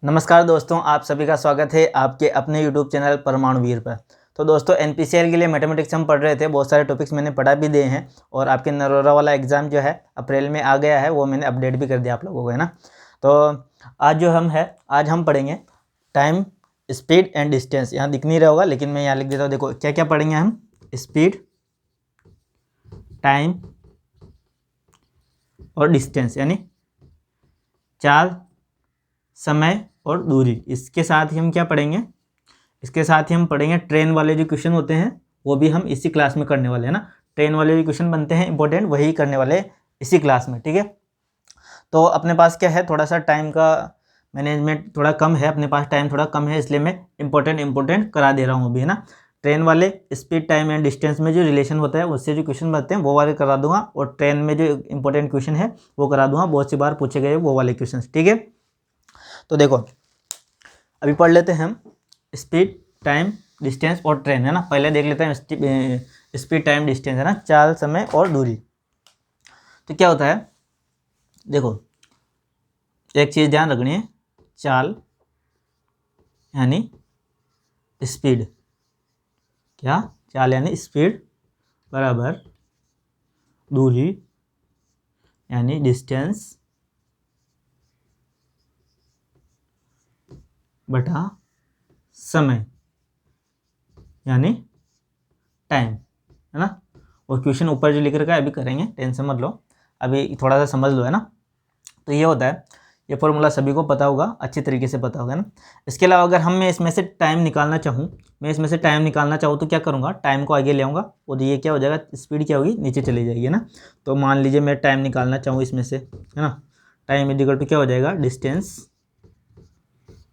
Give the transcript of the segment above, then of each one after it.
नमस्कार दोस्तों, आप सभी का स्वागत है आपके अपने यूट्यूब चैनल परमाणुवीर पर। तो दोस्तों एनपीसीआर के लिए मैथमेटिक्स हम पढ़ रहे थे, बहुत सारे टॉपिक्स मैंने पढ़ा भी दिए हैं और आपके नरोरा वाला एग्ज़ाम जो है अप्रैल में आ गया है, वो मैंने अपडेट भी कर दिया आप लोगों को, है ना। तो आज हम पढ़ेंगे टाइम, स्पीड एंड डिस्टेंस। यहाँ दिख नहीं रहा होगा लेकिन मैं यहाँ लिख देता हूँ। देखो क्या क्या पढ़ेंगे हम। स्पीड, टाइम और डिस्टेंस यानी चाल, समय और दूरी। इसके साथ ही हम क्या पढ़ेंगे, इसके साथ ही हम पढ़ेंगे ट्रेन वाले जो क्वेश्चन होते हैं वो भी हम इसी क्लास में करने वाले हैं ना। ट्रेन वाले जो क्वेश्चन बनते हैं इंपॉर्टेंट, वही करने वाले हैं इसी क्लास में, ठीक है। तो अपने पास क्या है, थोड़ा सा टाइम का मैनेजमेंट थोड़ा कम है, अपने पास टाइम थोड़ा कम है, इसलिए मैं इंपॉर्टेंट करा दे रहा हूँ अभी, है ना। ट्रेन वाले स्पीड, टाइम एंड डिस्टेंस में जो रिलेशन होता है उससे जो क्वेश्चन बनते हैं वो वाले करा दूंगा, और ट्रेन में जो इंपॉर्टेंट क्वेश्चन है वो करा दूंगा, बहुत सी बार पूछे गए वो वाले क्वेश्चन, ठीक है। तो देखो अभी पढ़ लेते हैं हम स्पीड, टाइम, डिस्टेंस और ट्रेन, है ना। पहले देख लेते हैं स्पीड, टाइम, डिस्टेंस, है ना, चाल, समय और दूरी। तो क्या होता है, देखो एक चीज़ ध्यान रखनी है, चाल यानी स्पीड, क्या चाल यानी स्पीड बराबर दूरी यानी डिस्टेंस बटा समय यानी टाइम, है ना। और क्वेश्चन ऊपर जो लिख रखा है अभी करेंगे, टेंशन मत लो, अभी थोड़ा सा समझ लो, है ना। तो ये होता है, ये फॉर्मूला सभी को पता होगा, अच्छी तरीके से पता होगा ना। इसके अलावा अगर मैं इसमें से टाइम निकालना चाहूँ तो क्या करूँगा, टाइम को आगे ले आऊँगा और ये क्या हो जाएगा, स्पीड क्या होगी, नीचे चली जाएगी, है ना। तो मान लीजिए मैं टाइम निकालना चाहूँ इसमें से, है ना, टाइम इक्वल टू क्या हो जाएगा, डिस्टेंस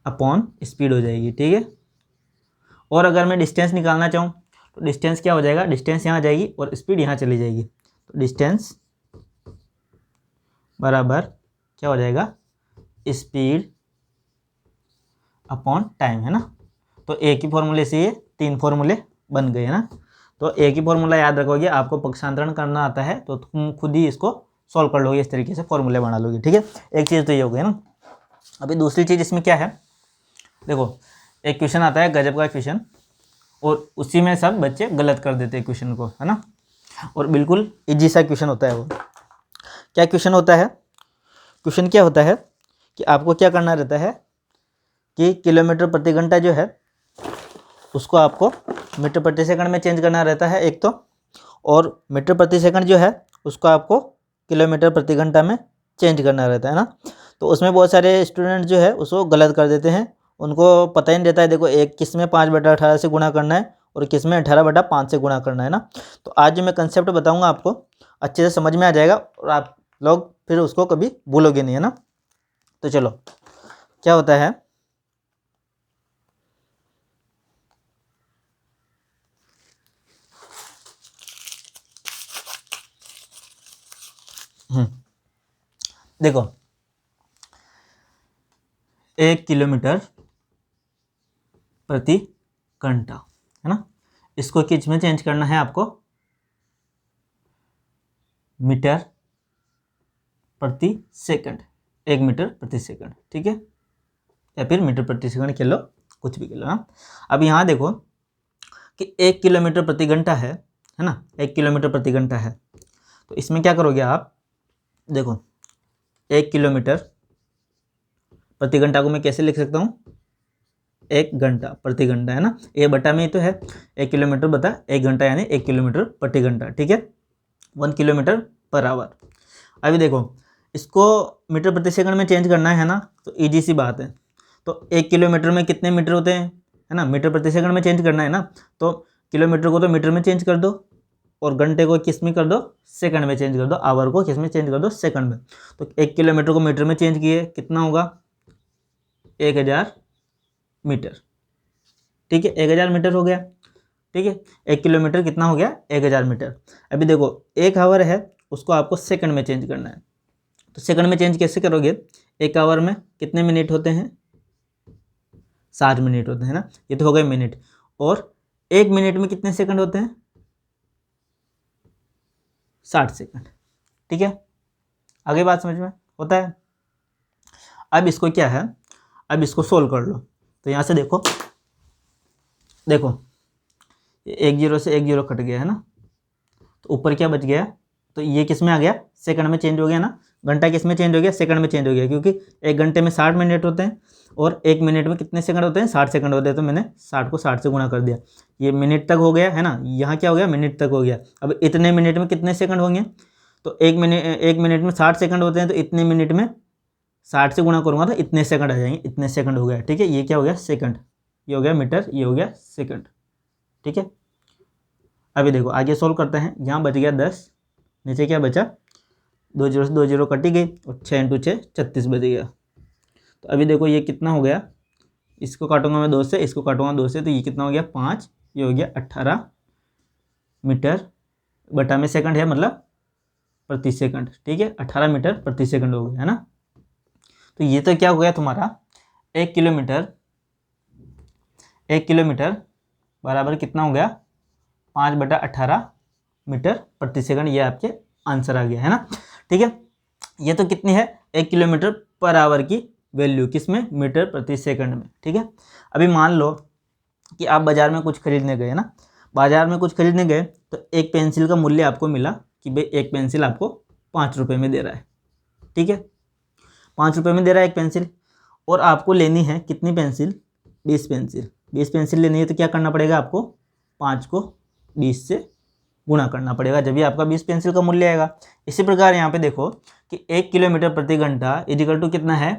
अपॉन स्पीड हो जाएगी, ठीक है। और अगर मैं डिस्टेंस निकालना चाहूँ तो डिस्टेंस क्या हो जाएगा, डिस्टेंस यहाँ जाएगी और स्पीड यहाँ चली जाएगी, तो डिस्टेंस बराबर क्या हो जाएगा, स्पीड अपॉन टाइम, है ना। तो एक ही फॉर्मूले से ये तीन फॉर्मूले बन गए, है ना। तो एक ही फॉर्मूला याद रखोगे, आपको पक्षांतरण करना आता है तो तुम खुद ही इसको सॉल्व कर लोगे, इस तरीके से फॉर्मूले बना लोगे, ठीक है। एक चीज़ तो ये हो गई ना। अभी दूसरी चीज़ इसमें क्या है, देखो एक क्वेश्चन आता है गजब का क्वेश्चन, और उसी में सब बच्चे गलत कर देते हैं क्वेश्चन को, है ना। और बिल्कुल इजी सा क्वेश्चन होता है वो। क्या क्वेश्चन होता है, क्वेश्चन क्या होता है कि आपको क्या करना रहता है कि किलोमीटर प्रति घंटा जो है उसको आपको मीटर प्रति सेकंड में चेंज करना रहता है एक तो, और मीटर प्रति सेकंड जो है उसको आपको किलोमीटर प्रति घंटा में चेंज करना रहता है ना। तो उसमें बहुत सारे स्टूडेंट जो है उसको गलत कर देते हैं, उनको पता ही नहीं रहता है। देखो एक किस में 5/18 से गुणा करना है और किस में 18/5 से गुणा करना है ना। तो आज जो मैं कंसेप्ट बताऊंगा आपको अच्छे से समझ में आ जाएगा और आप लोग फिर उसको कभी भूलोगे नहीं, है ना। तो चलो क्या होता है, देखो 1 किलोमीटर प्रति घंटा, है ना, इसको किस में चेंज करना है आपको, मीटर प्रति सेकंड, 1 मीटर प्रति सेकंड, ठीक है, या फिर मीटर प्रति सेकंड कह लो, कुछ भी कह लो ना। अब यहाँ देखो कि 1 किलोमीटर प्रति घंटा है ना, 1 किलोमीटर प्रति घंटा है। तो इसमें क्या करोगे आप, देखो 1 किलोमीटर प्रति घंटा को मैं कैसे लिख सकता हूँ, 1 घंटा प्रति घंटा, है ना, ये बटा में ही तो है, 1 किलोमीटर बता 1 घंटा यानी 1 किलोमीटर प्रति घंटा, ठीक है, 1 किलोमीटर पर आवर। अभी देखो इसको मीटर प्रति सेकंड में चेंज करना है ना, तो ईजी सी बात है। तो 1 किलोमीटर में कितने मीटर होते हैं, है ना, मीटर प्रति सेकंड में चेंज करना है ना, तो किलोमीटर को तो मीटर में चेंज कर दो और घंटे को किस में कर दो, सेकंड में चेंज कर दो, आवर को किस में चेंज कर दो, सेकंड में। तो 1 किलोमीटर को मीटर में चेंज किए कितना होगा, 1000 मीटर, ठीक है, 1000 मीटर हो गया, ठीक है। 1 किलोमीटर कितना हो गया, 1000 मीटर। अभी देखो 1 आवर है उसको आपको सेकंड में चेंज करना है, तो सेकंड में चेंज कैसे करोगे, 1 आवर में कितने मिनट होते हैं, 60 मिनट होते हैं ना, ये तो हो गए मिनट। और 1 मिनट में कितने सेकंड होते हैं, 60 सेकंड, ठीक है। आगे बात समझ में होता है। अब इसको क्या है, अब इसको सोल्व कर लो। तो यहाँ से देखो देखो 1 0 से 1 0 कट गया है ना, तो ऊपर क्या बच गया, तो ये किस में आ गया, सेकंड में चेंज हो गया ना। घंटा किस में चेंज हो गया, सेकंड में चेंज हो गया, क्योंकि 1 घंटे में 60 मिनट होते हैं और 1 मिनट में कितने सेकंड होते हैं, 60 सेकंड होते हैं। तो मैंने 60 को 60 से गुणा कर दिया, ये मिनट तक हो गया है ना, यहाँ क्या हो गया, मिनट तक हो गया। अब इतने मिनट में कितने सेकंड होंगे, तो 1 मिनट में 60 सेकंड होते हैं, तो इतने मिनट में 60 से गुणा करूँगा तो इतने सेकंड आ जाएंगे, इतने सेकंड हो गया। ठीक है, ये क्या हो गया, सेकंड, ये हो गया मीटर, ये हो गया सेकंड। ठीक है, अभी देखो आगे सोल्व करते हैं। यहाँ बच गया 10, नीचे क्या बचा, 2 0 से 2 0 कटी गई और 6 × 6 36 बच गया। तो अभी देखो ये कितना हो गया, इसको काटूंगा मैं 2 से, इसको काटूंगा 2 से, तो ये कितना हो गया 5, ये हो गया 18 मीटर बटा में सेकंड है, मतलब प्रति सेकंड। ठीक है, 18 मीटर प्रति सेकंड हो गया है ना। तो ये तो क्या हो गया तुम्हारा 1 किलोमीटर, 1 किलोमीटर बराबर कितना हो गया 5/18 मीटर प्रति सेकंड। ये आपके आंसर आ गया है ना। ठीक है, ये तो कितनी है 1 किलोमीटर पर आवर की वैल्यू, किसमें, मीटर प्रति सेकंड में। ठीक है, अभी मान लो कि आप बाज़ार में कुछ खरीदने गए ना, बाज़ार में कुछ खरीदने गए तो एक पेंसिल का मूल्य आपको मिला कि भाई एक पेंसिल आपको 5 रुपये में दे रहा है। ठीक है, 5 रुपये में दे रहा है एक पेंसिल, और आपको लेनी है कितनी पेंसिल, 20 पेंसिल। 20 पेंसिल लेनी है तो क्या करना पड़ेगा आपको, 5 को 20 से गुणा करना पड़ेगा, जब भी आपका 20 पेंसिल का मूल्य आएगा। इसी प्रकार यहाँ पे देखो कि 1 किलोमीटर प्रति घंटा इजिकल टू कितना है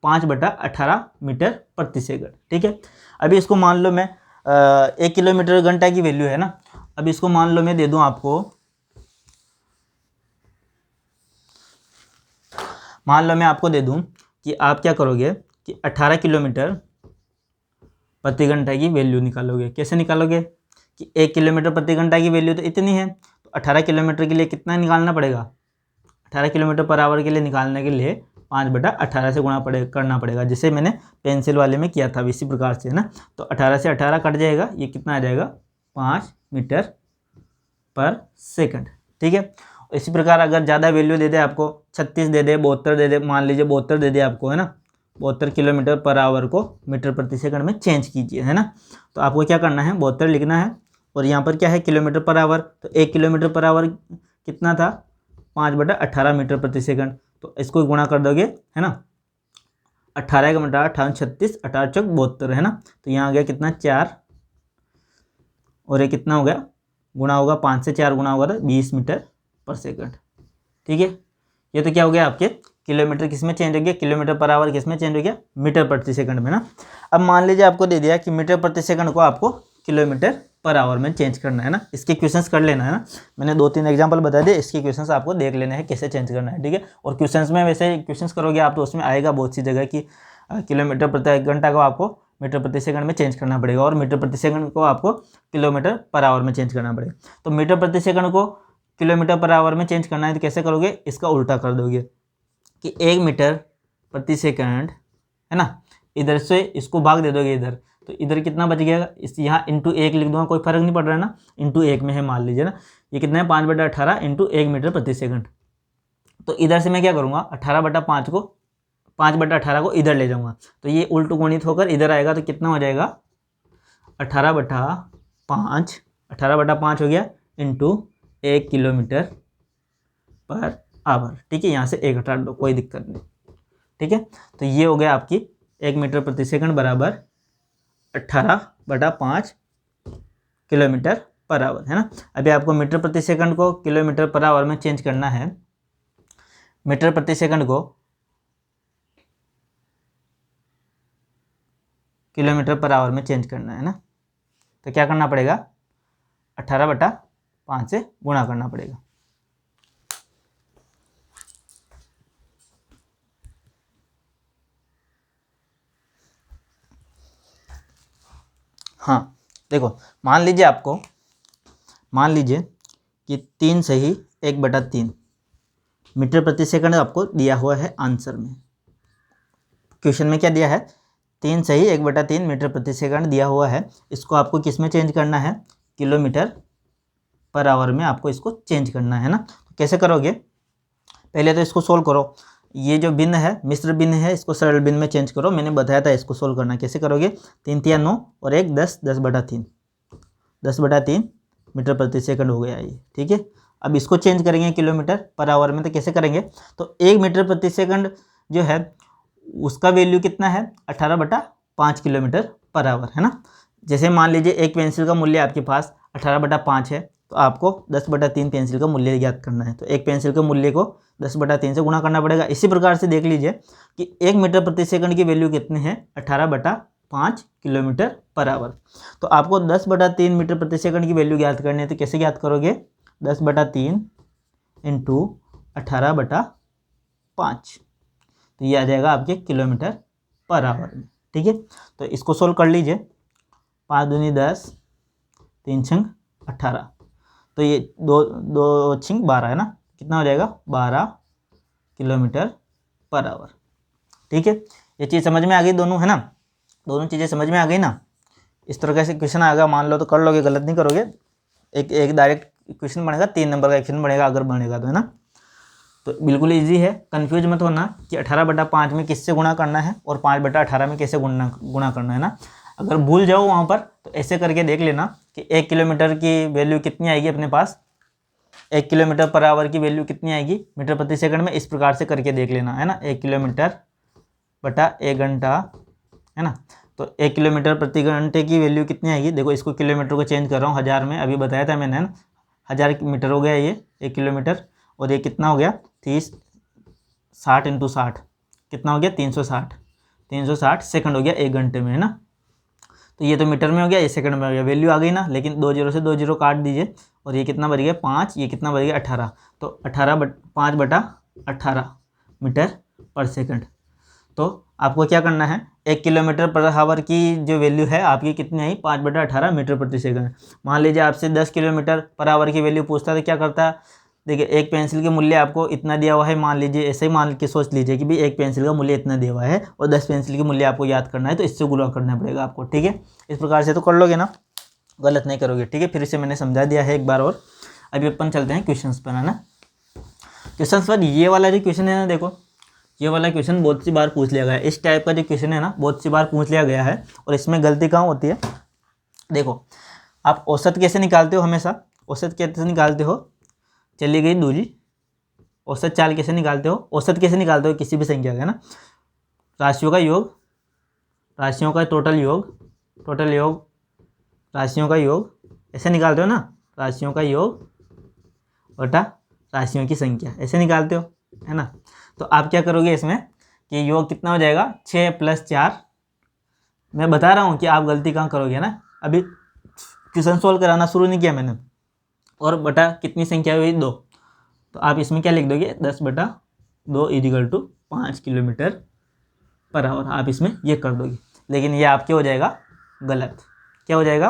5/18 मीटर प्रति सेकंड। ठीक है, अभी इसको मान लो मैं 1 किलोमीटर घंटा की वैल्यू है ना, अब इसको मान लो मैं दे दूं आपको, मान लो मैं आपको दे दूं कि आप क्या करोगे कि 18 किलोमीटर प्रति घंटा की वैल्यू निकालोगे। कैसे निकालोगे कि 1 किलोमीटर प्रति घंटा की वैल्यू तो इतनी है, तो 18 किलोमीटर के लिए कितना निकालना पड़ेगा, 18 किलोमीटर पर आवर के लिए निकालने के लिए 5/18 से गुणा करना पड़ेगा, जिसे मैंने पेंसिल वाले में किया था इसी प्रकार से, है ना। तो 18 से 18 कट जाएगा, ये कितना आ जाएगा 5 मीटर पर सेकंड। ठीक है, इसी प्रकार अगर ज़्यादा वैल्यू दे दे आपको, 36 दे दे, 72 दे दे, मान लीजिए 72 दे दे आपको, है ना, 72 किलोमीटर पर आवर को मीटर प्रति सेकंड में चेंज कीजिए, है ना। तो आपको क्या करना है 72 लिखना है, और यहाँ पर क्या है किलोमीटर पर आवर, तो 1 किलोमीटर पर आवर कितना था 5/18 मीटर प्रति सेकंड, तो इसको गुणा कर दोगे, है ना। 18 का मतलब 18 36, 18 चौक 72, है ना। तो यहाँ आ गया कितना 4, और ये कितना हो गया गुणा होगा 5 से 4 गुणा होगा तो 20 मीटर पर सेकंड। ठीक है, ये तो क्या हो गया आपके किलोमीटर किस में चेंज हो गया, किलोमीटर पर आवर किस में चेंज हो गया, मीटर प्रति सेकंड में ना। अब मान लीजिए आपको दे दिया कि मीटर प्रति सेकंड को आपको किलोमीटर पर आवर में चेंज करना है ना, इसके क्वेश्चंस कर लेना है ना। मैंने 2-3 एग्जांपल बता दिए, इसके क्वेश्चंस आपको देख लेने हैं कैसे चेंज करना है। ठीक है, और क्वेश्चंस में वैसे क्वेश्चंस करोगे आप तो उसमें आएगा बहुत सी जगह कि किलोमीटर प्रति घंटा को आपको मीटर प्रति सेकंड में चेंज करना पड़ेगा, और मीटर प्रति सेकंड को आपको किलोमीटर पर आवर में चेंज करना पड़ेगा। तो मीटर प्रति सेकंड को किलोमीटर पर आवर में चेंज करना है तो कैसे करोगे, इसका उल्टा कर दोगे कि 1 मीटर प्रति सेकंड, है ना, इधर से इसको भाग दे दोगे इधर, तो इधर कितना बच गया, इस यहाँ इंटू 1 लिख दूंगा, कोई फर्क नहीं पड़ रहा है ना, इंटू 1 में है मान लीजिए ना, ये कितना है 5/18 इंटू 1 मीटर प्रति सेकंड। तो इधर से मैं क्या करूँगा 18/5 को 5/18 को इधर ले जाऊँगा, तो ये उल्ट गुणित होकर इधर आएगा, तो कितना हो जाएगा 18/5, 18/5 हो गया इंटू 1 किलोमीटर पर आवर। ठीक है, यहाँ से 1 हटा दो, कोई दिक्कत नहीं। ठीक है, तो ये हो गया आपकी 1 मीटर प्रति सेकंड बराबर 18/5 किलोमीटर पर आवर, है ना। अभी आपको मीटर प्रति सेकंड को किलोमीटर पर आवर में चेंज करना है, मीटर प्रति सेकंड को किलोमीटर पर आवर में चेंज करना है ना, तो क्या करना पड़ेगा 18/5 से गुणा करना पड़ेगा। हाँ देखो, मान लीजिए कि 3 सही 1/3 मीटर प्रति सेकंड आपको दिया हुआ है आंसर में। क्वेश्चन में क्या दिया है 3 सही 1/3 मीटर प्रति सेकंड दिया हुआ है, इसको आपको किस में चेंज करना है, किलोमीटर पर आवर में आपको इसको चेंज करना है ना। तो कैसे करोगे, पहले तो इसको सोल्व करो। ये जो भिन्न है मिश्र भिन्न है इसको सरल भिन्न में चेंज करो। मैंने बताया था इसको सोल्व करना कैसे करोगे। 3 तिया 9 और 1 10, 10/3, 10/3 मीटर प्रति सेकंड हो गया ये, ठीक है। अब इसको चेंज करेंगे किलोमीटर पर आवर में, तो कैसे करेंगे, तो 1 मीटर प्रति सेकंड जो है उसका वैल्यू कितना है 18/5 किलोमीटर पर आवर, है ना। जैसे मान लीजिए एक पेंसिल का मूल्य आपके पास 18/5 है, तो आपको 10/3 पेंसिल का मूल्य ज्ञात करना है। तो एक पेंसिल के मूल्य को 10/3 से गुणा करना पड़ेगा। इसी प्रकार से देख लीजिए कि 1 मीटर प्रति सेकंड की वैल्यू कितनी है 18/5 किलोमीटर पर आवर। तो आपको 10/3 मीटर प्रति सेकंड की वैल्यू ज्ञात करनी है, तो कैसे ज्ञात करोगे, 10/3 इंटू 18/5, तो ये आ जाएगा आपके किलोमीटर पर आवर में, ठीक है। तो इसको सोल्व कर लीजिए, 5 दूनी 10, 3 छंग 18, तो ये 2 छंग 12 है ना, कितना हो जाएगा 12 किलोमीटर पर आवर, ठीक है। ये चीज़ समझ में आ गई दोनों, है ना, दोनों चीज़ें समझ में आ गई ना। इस तरह से क्वेश्चन आएगा, मान लो तो कर लोगे, गलत नहीं करोगे। एक डायरेक्ट क्वेश्चन बनेगा, 3 नंबर का क्वेश्चन बनेगा अगर बनेगा तो, है ना। तो बिल्कुल इजी है, कंफ्यूज मत होना कि 18/5 में किससे गुणा करना है और 5/18 में कैसे गुणा करना है ना। अगर भूल जाओ वहाँ पर तो ऐसे करके देख लेना कि 1 किलोमीटर की वैल्यू कितनी आएगी अपने पास, 1 किलोमीटर पर आवर की वैल्यू कितनी आएगी मीटर प्रति सेकंड में, इस प्रकार से करके देख लेना, है ना। 1 किलोमीटर बटा 1 घंटा, है ना। तो 1 किलोमीटर प्रति घंटे की वैल्यू कितनी आएगी, देखो इसको किलोमीटर को चेंज कर रहा हूँ 1000 में, अभी बताया था मैंने, है ना। 1000 मीटर हो गया ये 1 किलोमीटर, और ये कितना हो गया 60 इंटू 60 कितना हो गया 360 सेकंड हो गया 1 घंटे में, है ना। तो ये तो मीटर में हो गया, ये सेकंड में हो गया, वैल्यू आ गई ना। लेकिन 2 जीरो से 2 जीरो काट दीजिए, और ये कितना बच गया 5, ये कितना बच गया 18, तो 5/18 मीटर पर सेकंड। तो आपको क्या करना है, 1 किलोमीटर पर आवर की जो वैल्यू है आपकी कितनी आई 5/18 मीटर प्रति सेकंड। मान लीजिए आपसे 10 किलोमीटर पर आवर की वैल्यू पूछता है तो क्या करता है, देखिए एक पेंसिल के मूल्य आपको इतना दिया हुआ है, मान लीजिए ऐसे ही मान के सोच लीजिए कि भाई एक पेंसिल का मूल्य इतना दिया हुआ है और 10 पेंसिल के मूल्य आपको याद करना है, तो इससे गुणा करना पड़ेगा आपको, ठीक है। इस प्रकार से तो कर लोगे ना, गलत नहीं करोगे, ठीक है। फिर इसे मैंने समझा दिया है एक बार और। अभी अपन चलते हैं क्वेश्चन पर, है ना। क्वेश्चन पर ये वाला जो क्वेश्चन है ना, देखो ये वाला क्वेश्चन बहुत सी बार पूछ लिया गया है। इस टाइप का जो क्वेश्चन है ना बहुत सी बार पूछ लिया गया है, और इसमें गलती कहाँ होती है, देखो आप औसत कैसे निकालते हो, हमेशा औसत कैसे निकालते हो, चली गई दूरी, औसत चाल कैसे निकालते हो, औसत कैसे निकालते हो किसी भी संख्या का, है ना। राशियों का योग, राशियों का टोटल योग राशियों का योग, ऐसे निकालते हो ना, राशियों का योग बटा राशियों की संख्या, ऐसे निकालते हो, है ना। तो आप क्या करोगे इसमें कि योग कितना हो जाएगा 6 + 4, मैं बता रहा हूँ कि आप गलती कहाँ करोगे ना, अभी क्वेश्चन सोल्व कराना शुरू नहीं किया मैंने, और बटा कितनी संख्या हुई 2, तो आप इसमें क्या लिख दोगे 10/2 = 5 किलोमीटर पर आवर, आप इसमें ये कर दोगे। लेकिन ये आपके हो जाएगा गलत, क्या हो जाएगा,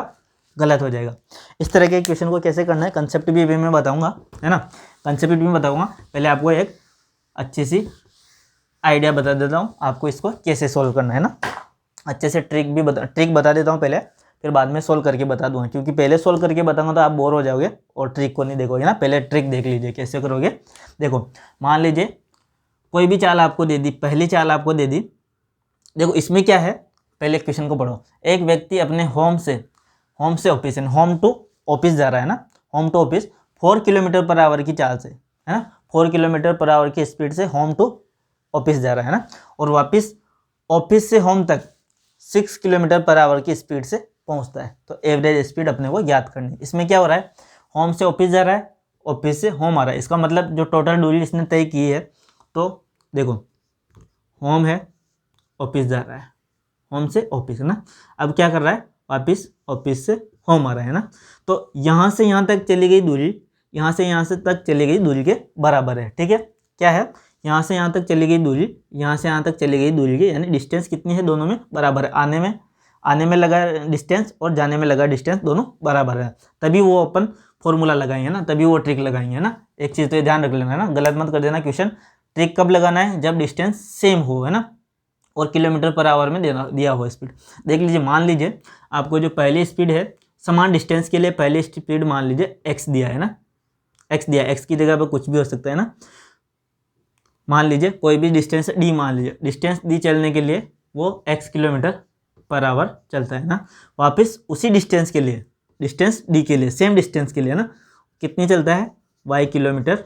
गलत हो जाएगा। इस तरह के क्वेश्चन को कैसे करना है कंसेप्ट भी मैं बताऊंगा, है ना, कंसेप्ट भी बताऊंगा। पहले आपको एक अच्छी सी आइडिया बता देता हूँ आपको इसको कैसे सोल्व करना है ना, अच्छे से ट्रिक बता देता हूँ पहले, फिर बाद में सोल्व करके बता दूंगा, क्योंकि पहले सोल्व करके बताऊंगा तो आप बोर हो जाओगे और ट्रिक को नहीं देखोगे ना। पहले ट्रिक देख लीजिए कैसे करोगे। देखो मान लीजिए कोई भी चाल आपको दे दी, पहली चाल आपको दे दी, देखो इसमें क्या है, पहले क्वेश्चन को पढ़ो। एक व्यक्ति अपने होम से ऑफिस, होम टू ऑफिस जा रहा है ना, home to office 4 kilometre per hour की चाल से, है ना, 4 किलोमीटर पर आवर की स्पीड से होम टू ऑफिस जा रहा है ना, और वापस ऑफिस से होम तक 6 किलोमीटर पर आवर की स्पीड से पहुंचता है। तो एवरेज स्पीड अपने को याद करनी है। इसमें क्या हो रहा है, होम से ऑफिस जा रहा है, ऑफिस से होम आ रहा है, इसका मतलब जो टोटल दूरी इसने तय की है, तो देखो होम है, ऑफिस जा रहा है, होम से ऑफिस, है ना। अब क्या कर रहा है, वापस ऑफिस से होम आ रहा है ना, तो यहाँ से यहाँ तक चली गई दूरी, यहाँ से यहाँ से तक चली गई दूरी के बराबर है, ठीक है। क्या है, यहाँ से यहाँ तक चली गई दूरी, यहाँ से यहाँ तक चली गई दूरी के, यानी डिस्टेंस कितनी है, दोनों में बराबर है। आने में लगा डिस्टेंस और जाने में लगा डिस्टेंस दोनों बराबर है, तभी वो अपन फॉर्मूला लगाएंगे ना, तभी वो ट्रिक लगाएंगे ना। एक चीज़ तो ये ध्यान रख लेना है ना, गलत मत कर देना क्वेश्चन। ट्रिक कब लगाना है, जब डिस्टेंस सेम हो, है ना, और किलोमीटर पर आवर में दिया हो स्पीड। देख लीजिए, मान लीजिए आपको जो पहली स्पीड है, समान डिस्टेंस के लिए पहली स्पीड मान लीजिए x दिया है ना, x दिया, x की जगह पर कुछ भी हो सकता है ना। मान लीजिए कोई भी डिस्टेंस डी, मान लीजिए डिस्टेंस डी चलने के लिए वो x किलोमीटर पर आवर चलता है ना, वापस उसी डिस्टेंस के लिए, डिस्टेंस डी के लिए, सेम डिस्टेंस के लिए ना कितनी चलता है y kilometre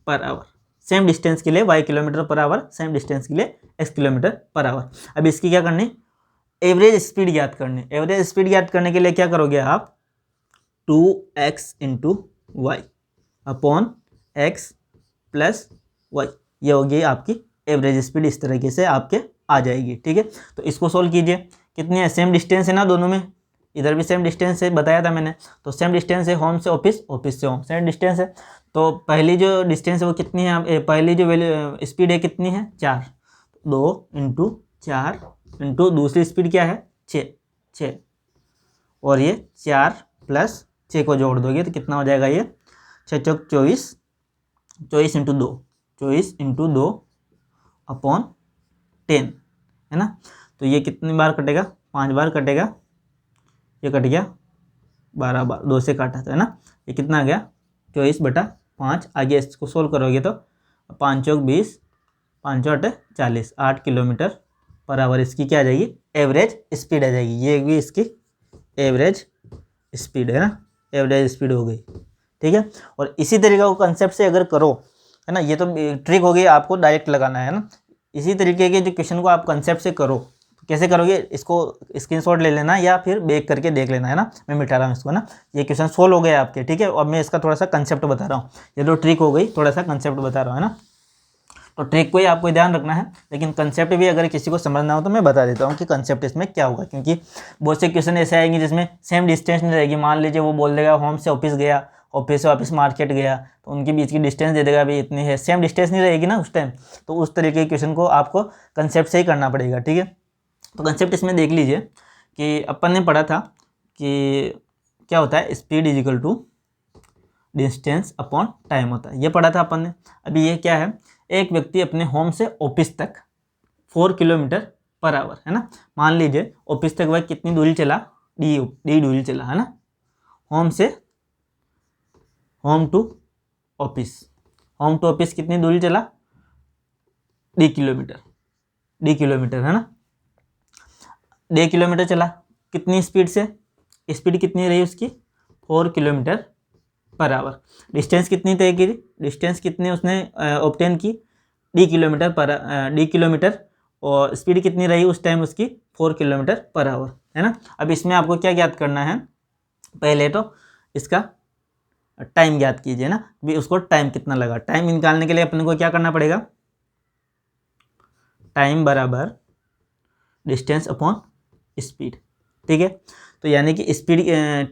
per our, same distance के लिए y kilometre per our, same distance के लिए x किलोमीटर पर आवर। अब इसकी क्या करनी, एवरेज स्पीड ज्ञात करनी। एवरेज स्पीड ज्ञात करने के लिए क्या करोगे आप, 2x into y upon x plus y, ये होगी आपकी एवरेज स्पीड। इस तरीके से आपके आ जाएगी, ठीक है। तो इसको सोल्व कीजिए, कितनी है, सेम डिस्टेंस है ना दोनों में, इधर भी सेम डिस्टेंस है बताया था मैंने, तो सेम डिस्टेंस है होम से ऑफिस, ऑफिस से होम, सेम डिस्टेंस है। तो पहली जो डिस्टेंस है वो कितनी है, पहली जो वैल्यू स्पीड है कितनी है 4, 2 इंटू 4 इंटू दूसरी स्पीड क्या है 6, और ये 4 प्लस 6 को जोड़ दोगे तो कितना हो जाएगा, ये 6 चौक 24, 24 इंटू 2, 24 इंटू 2 अपॉन 10 है ना। तो ये कितनी बार कटेगा, 5 बार कटेगा, ये कट गया 12 बार, 2 से काटा था है ना। ये कितना आ गया 24/5। आगे इसको सोल्व करोगे तो 5 चौक 20, 5 8 40, 8 किलोमीटर पर आवर इसकी क्या आ जाएगी, एवरेज स्पीड आ जाएगी। ये भी इसकी एवरेज स्पीड है ना, एवरेज स्पीड हो गई, ठीक है। और इसी तरीके को कंसेप्ट से अगर करो है ना, ये तो ट्रिक हो गई, आपको डायरेक्ट लगाना है ना। इसी तरीके के जो क्वेश्चन को आप कंसेप्ट से करो, तो कैसे करोगे, इसको स्क्रीनशॉट ले लेना या फिर बेक करके देख लेना है ना। मैं मिटा रहा हूँ इसको ना, ये क्वेश्चन सोल्व हो गए आपके, ठीक है। अब मैं इसका थोड़ा सा कंसेप्ट बता रहा हूँ, ये तो ट्रिक हो गई, थोड़ा सा कंसेप्ट बता रहा हूँ है ना। तो ट्रिक को ही आपको ध्यान रखना है, लेकिन कंसेप्ट भी अगर किसी को समझना हो तो मैं बता देता हूँ कि कंसेप्ट इसमें क्या होगा, क्योंकि बहुत से क्वेश्चन ऐसे आएंगे जिसमें सेम डिस्टेंस नहीं रहेगी। मान लीजिए वो बोल देगा होम से ऑफिस गया, ऑफिस से वापस मार्केट गया, तो उनके बीच की डिस्टेंस दे देगा भाई इतनी है, सेम डिस्टेंस नहीं रहेगी ना उस टाइम। तो उस तरीके के क्वेश्चन को आपको कंसेप्ट से ही करना पड़ेगा, ठीक है। तो कंसेप्ट इसमें देख लीजिए कि अपन ने पढ़ा था कि क्या होता है, speed is equal to distance upon time होता है, ये पढ़ा था अपन ने। अभी ये क्या है, एक व्यक्ति अपने होम से ऑफिस तक 4 किलोमीटर पर आवर है ना। मान लीजिए ऑफिस तक वह कितनी दूरी चला, डी दूरी चला है ना, होम टू ऑफिस कितनी दूरी चला, डी किलोमीटर है ना। डी किलोमीटर चला कितनी स्पीड से, स्पीड कितनी रही उसकी 4 किलोमीटर पर आवर। डिस्टेंस कितनी तय की, डिस्टेंस कितनी उसने ऑब्टेन की, डी किलोमीटर, और स्पीड कितनी रही उस टाइम उसकी 4 किलोमीटर पर आवर है ना। अब इसमें आपको क्या ज्ञात करना है, पहले तो इसका टाइम ज्ञात कीजिए ना, भी उसको टाइम कितना लगा। टाइम निकालने के लिए अपने को क्या करना पड़ेगा, टाइम बराबर डिस्टेंस अपॉन स्पीड, ठीक है। तो यानी कि स्पीड,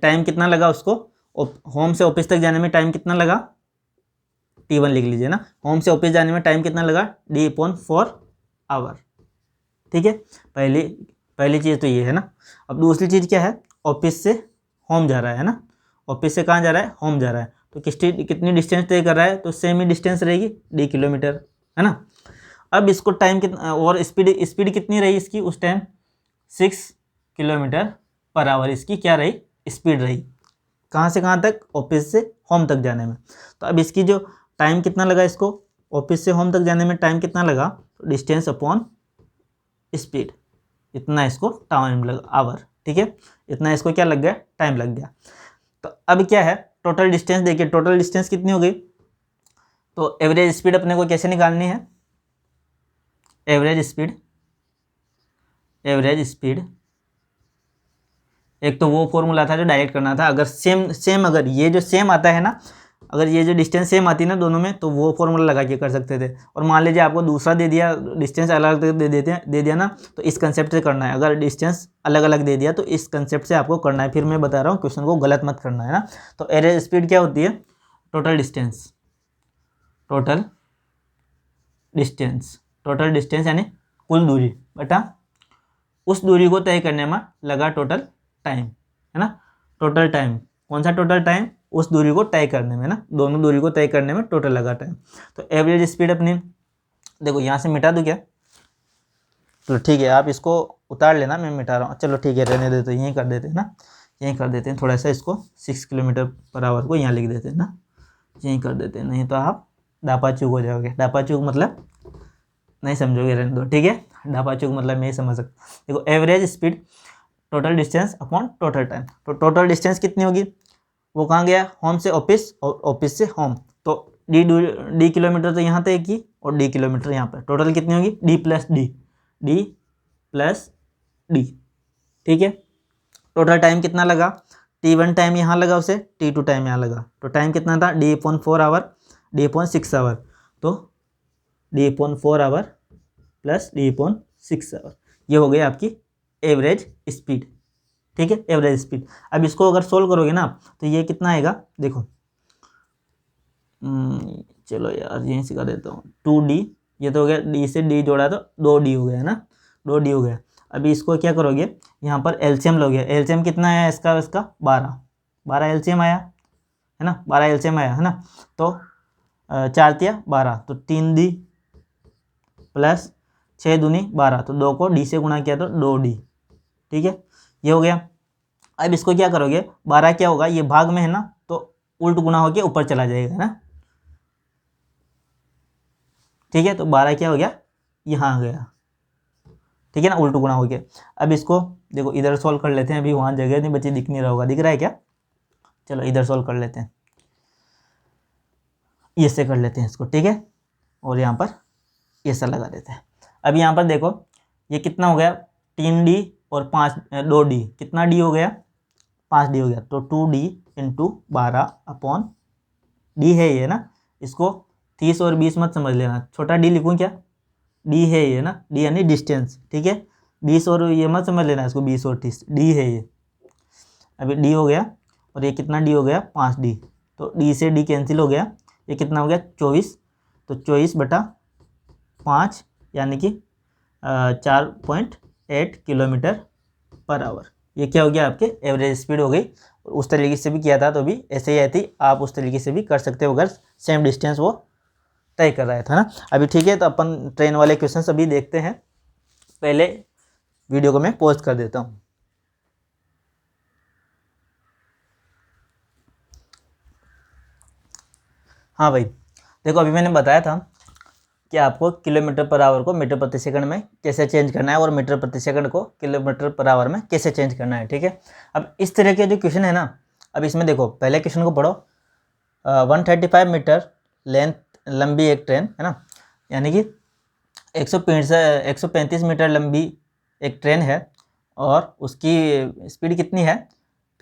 टाइम कितना लगा उसको होम से ऑफिस तक जाने में, टाइम कितना लगा, T1 लिख लीजिए ना। होम से ऑफिस जाने में टाइम कितना लगा, D/4 आवर, ठीक है। पहली चीज़ तो ये है ना। अब दूसरी चीज़ क्या है, ऑफिस से होम जा रहा है ना, ऑफिस से कहाँ जा रहा है, होम जा रहा है, तो कितनी डिस्टेंस तय कर रहा है, तो सेम ही डिस्टेंस रहेगी, डी किलोमीटर है ना। अब इसको टाइम कितना, और स्पीड कितनी रही इसकी उस टाइम, 6 किलोमीटर पर आवर इसकी क्या रही, स्पीड रही, कहाँ से कहाँ तक, ऑफिस से होम तक जाने में। तो अब इसकी जो टाइम कितना लगा इसको, ऑफिस से होम तक जाने में टाइम कितना लगा, तो डिस्टेंस अपॉन स्पीड, इतना इसको टाइम लगा, आवर, ठीक है। इतना इसको क्या लग गया, टाइम लग गया। तो अब क्या है, टोटल डिस्टेंस देखिए, टोटल डिस्टेंस कितनी हो गई। तो एवरेज स्पीड अपने को कैसे निकालनी है, एवरेज स्पीड एक तो वो फॉर्मूला था जो डायरेक्ट करना था। अगर सेम अगर ये जो सेम आता है ना, अगर ये जो डिस्टेंस सेम आती है ना दोनों में, तो वो फॉर्मूला लगा के कर सकते थे। और मान लीजिए आपको दूसरा दे दिया, डिस्टेंस अलग अलग दे दिया ना, तो इस कंसेप्ट से करना है। अगर डिस्टेंस अलग अलग दे दिया तो इस कंसेप्ट से आपको करना है। फिर मैं बता रहा हूँ, क्वेश्चन को गलत मत करना है ना। तो एवरेज स्पीड क्या होती है, टोटल डिस्टेंस यानी कुल दूरी बटा उस दूरी को तय करने में लगा टोटल टाइम है ना। टोटल टाइम, कौन सा टोटल टाइम, उस दूरी को तय करने में ना, दोनों दूरी को तय करने में टोटल लगा टाइम। तो एवरेज स्पीड अपनी देखो, यहाँ से मिटा दूँ क्या, तो ठीक है आप इसको उतार लेना, मैं मिटा रहा हूँ। चलो ठीक है, रहने देते, यहीं कर देते हैं ना, यहीं कर देते हैं। थोड़ा सा इसको 6 किलोमीटर पर आवर को यहाँ लिख देते हैं ना, यहीं कर देते हैं, नहीं तो आप डापा चूक हो जाओगे। डापा चूक मतलब नहीं समझोगे रहने दो, ठीक है। ढापा चौक मतलब मैं ही समझ सकता। देखो average speed total distance upon total time, तो टोटल डिस्टेंस कितनी होगी, वो कहाँ गया, होम से ऑफिस और ऑफिस से होम, तो डी किलोमीटर तो यहाँ तक की और डी किलोमीटर यहाँ पर, टोटल कितनी होगी डी प्लस डी, ठीक है। टोटल टाइम कितना लगा, T1 टाइम यहाँ लगा उसे, T2 टाइम यहाँ लगा, तो टाइम कितना था D/4 आवर, D/6 आवर, तो D/4 our plus D/6 our, ये हो गई आपकी एवरेज स्पीड, ठीक है, एवरेज स्पीड। अब इसको अगर सोल्व करोगे ना तो ये कितना आएगा, देखो चलो यार यहीं सिखा देता हूँ, 2D, ये तो हो गया, D से D जोड़ा तो 2D हो गया है ना, 2D हो गया। अभी इसको क्या करोगे, यहाँ पर एलसीएम लोगे, एलसीएम कितना आया इसका 12 एलसीएम आया है ना, 12 एलसीएम आया है ना, तो 4 तिया 12, तो 3D प्लस 6 दूनी 12, तो 2 को D से गुणा किया तो 2D, ठीक है, ये हो गया। अब इसको क्या करोगे, 12 क्या होगा, ये भाग में है ना, तो उल्ट गुना होके ऊपर चला जाएगा ना, ठीक है, तो 12 क्या हो गया, यहाँ आ गया, ठीक है ना, उल्ट गुना हो गया। अब इसको देखो इधर सॉल्व कर लेते हैं, अभी वहाँ जगह नहीं बची, दिख नहीं रहा होगा, दिख रहा है क्या, चलो इधर सॉल्व कर लेते हैं, ये से कर लेते हैं इसको, ठीक है, और यहाँ पर ये सा लगा देते हैं। अब यहाँ पर देखो ये कितना हो गया, 3D और 2D, कितना D हो गया, 5D हो गया, तो 2D इंटू 12 अपॉन D है ये ना, इसको 30 और 20 मत समझ लेना, छोटा D लिखूँ क्या, D है ये ना, D यानी डिस्टेंस, ठीक है, 20 और ये मत समझ लेना इसको, 20 और 30, D है ये। अभी D हो गया और ये कितना D हो गया, 5D, तो D से D कैंसिल हो गया, ये कितना हो गया 24, तो 24/5 यानी कि 4.8 किलोमीटर पर आवर, ये क्या हो गया आपके एवरेज स्पीड हो गई। उस तरीके से भी किया था तो भी ऐसे ही आई थी, आप उस तरीके से भी कर सकते हो अगर सेम डिस्टेंस वो तय कर रहा था ना। अभी ठीक है, तो अपन ट्रेन वाले क्वेश्चंस अभी देखते हैं, पहले वीडियो को मैं पॉज कर देता हूँ। हाँ भाई देखो, अभी मैंने बताया था कि आपको किलोमीटर पर आवर को मीटर प्रति सेकंड में कैसे चेंज करना है और मीटर प्रति सेकंड को किलोमीटर पर आवर में कैसे चेंज करना है, ठीक है। अब इस तरह के जो क्वेश्चन है ना, अब इसमें देखो पहले क्वेश्चन को पढ़ो, 135 मीटर लेंथ लंबी एक ट्रेन है ना, यानी कि 135 मीटर लंबी एक ट्रेन है और उसकी स्पीड कितनी है,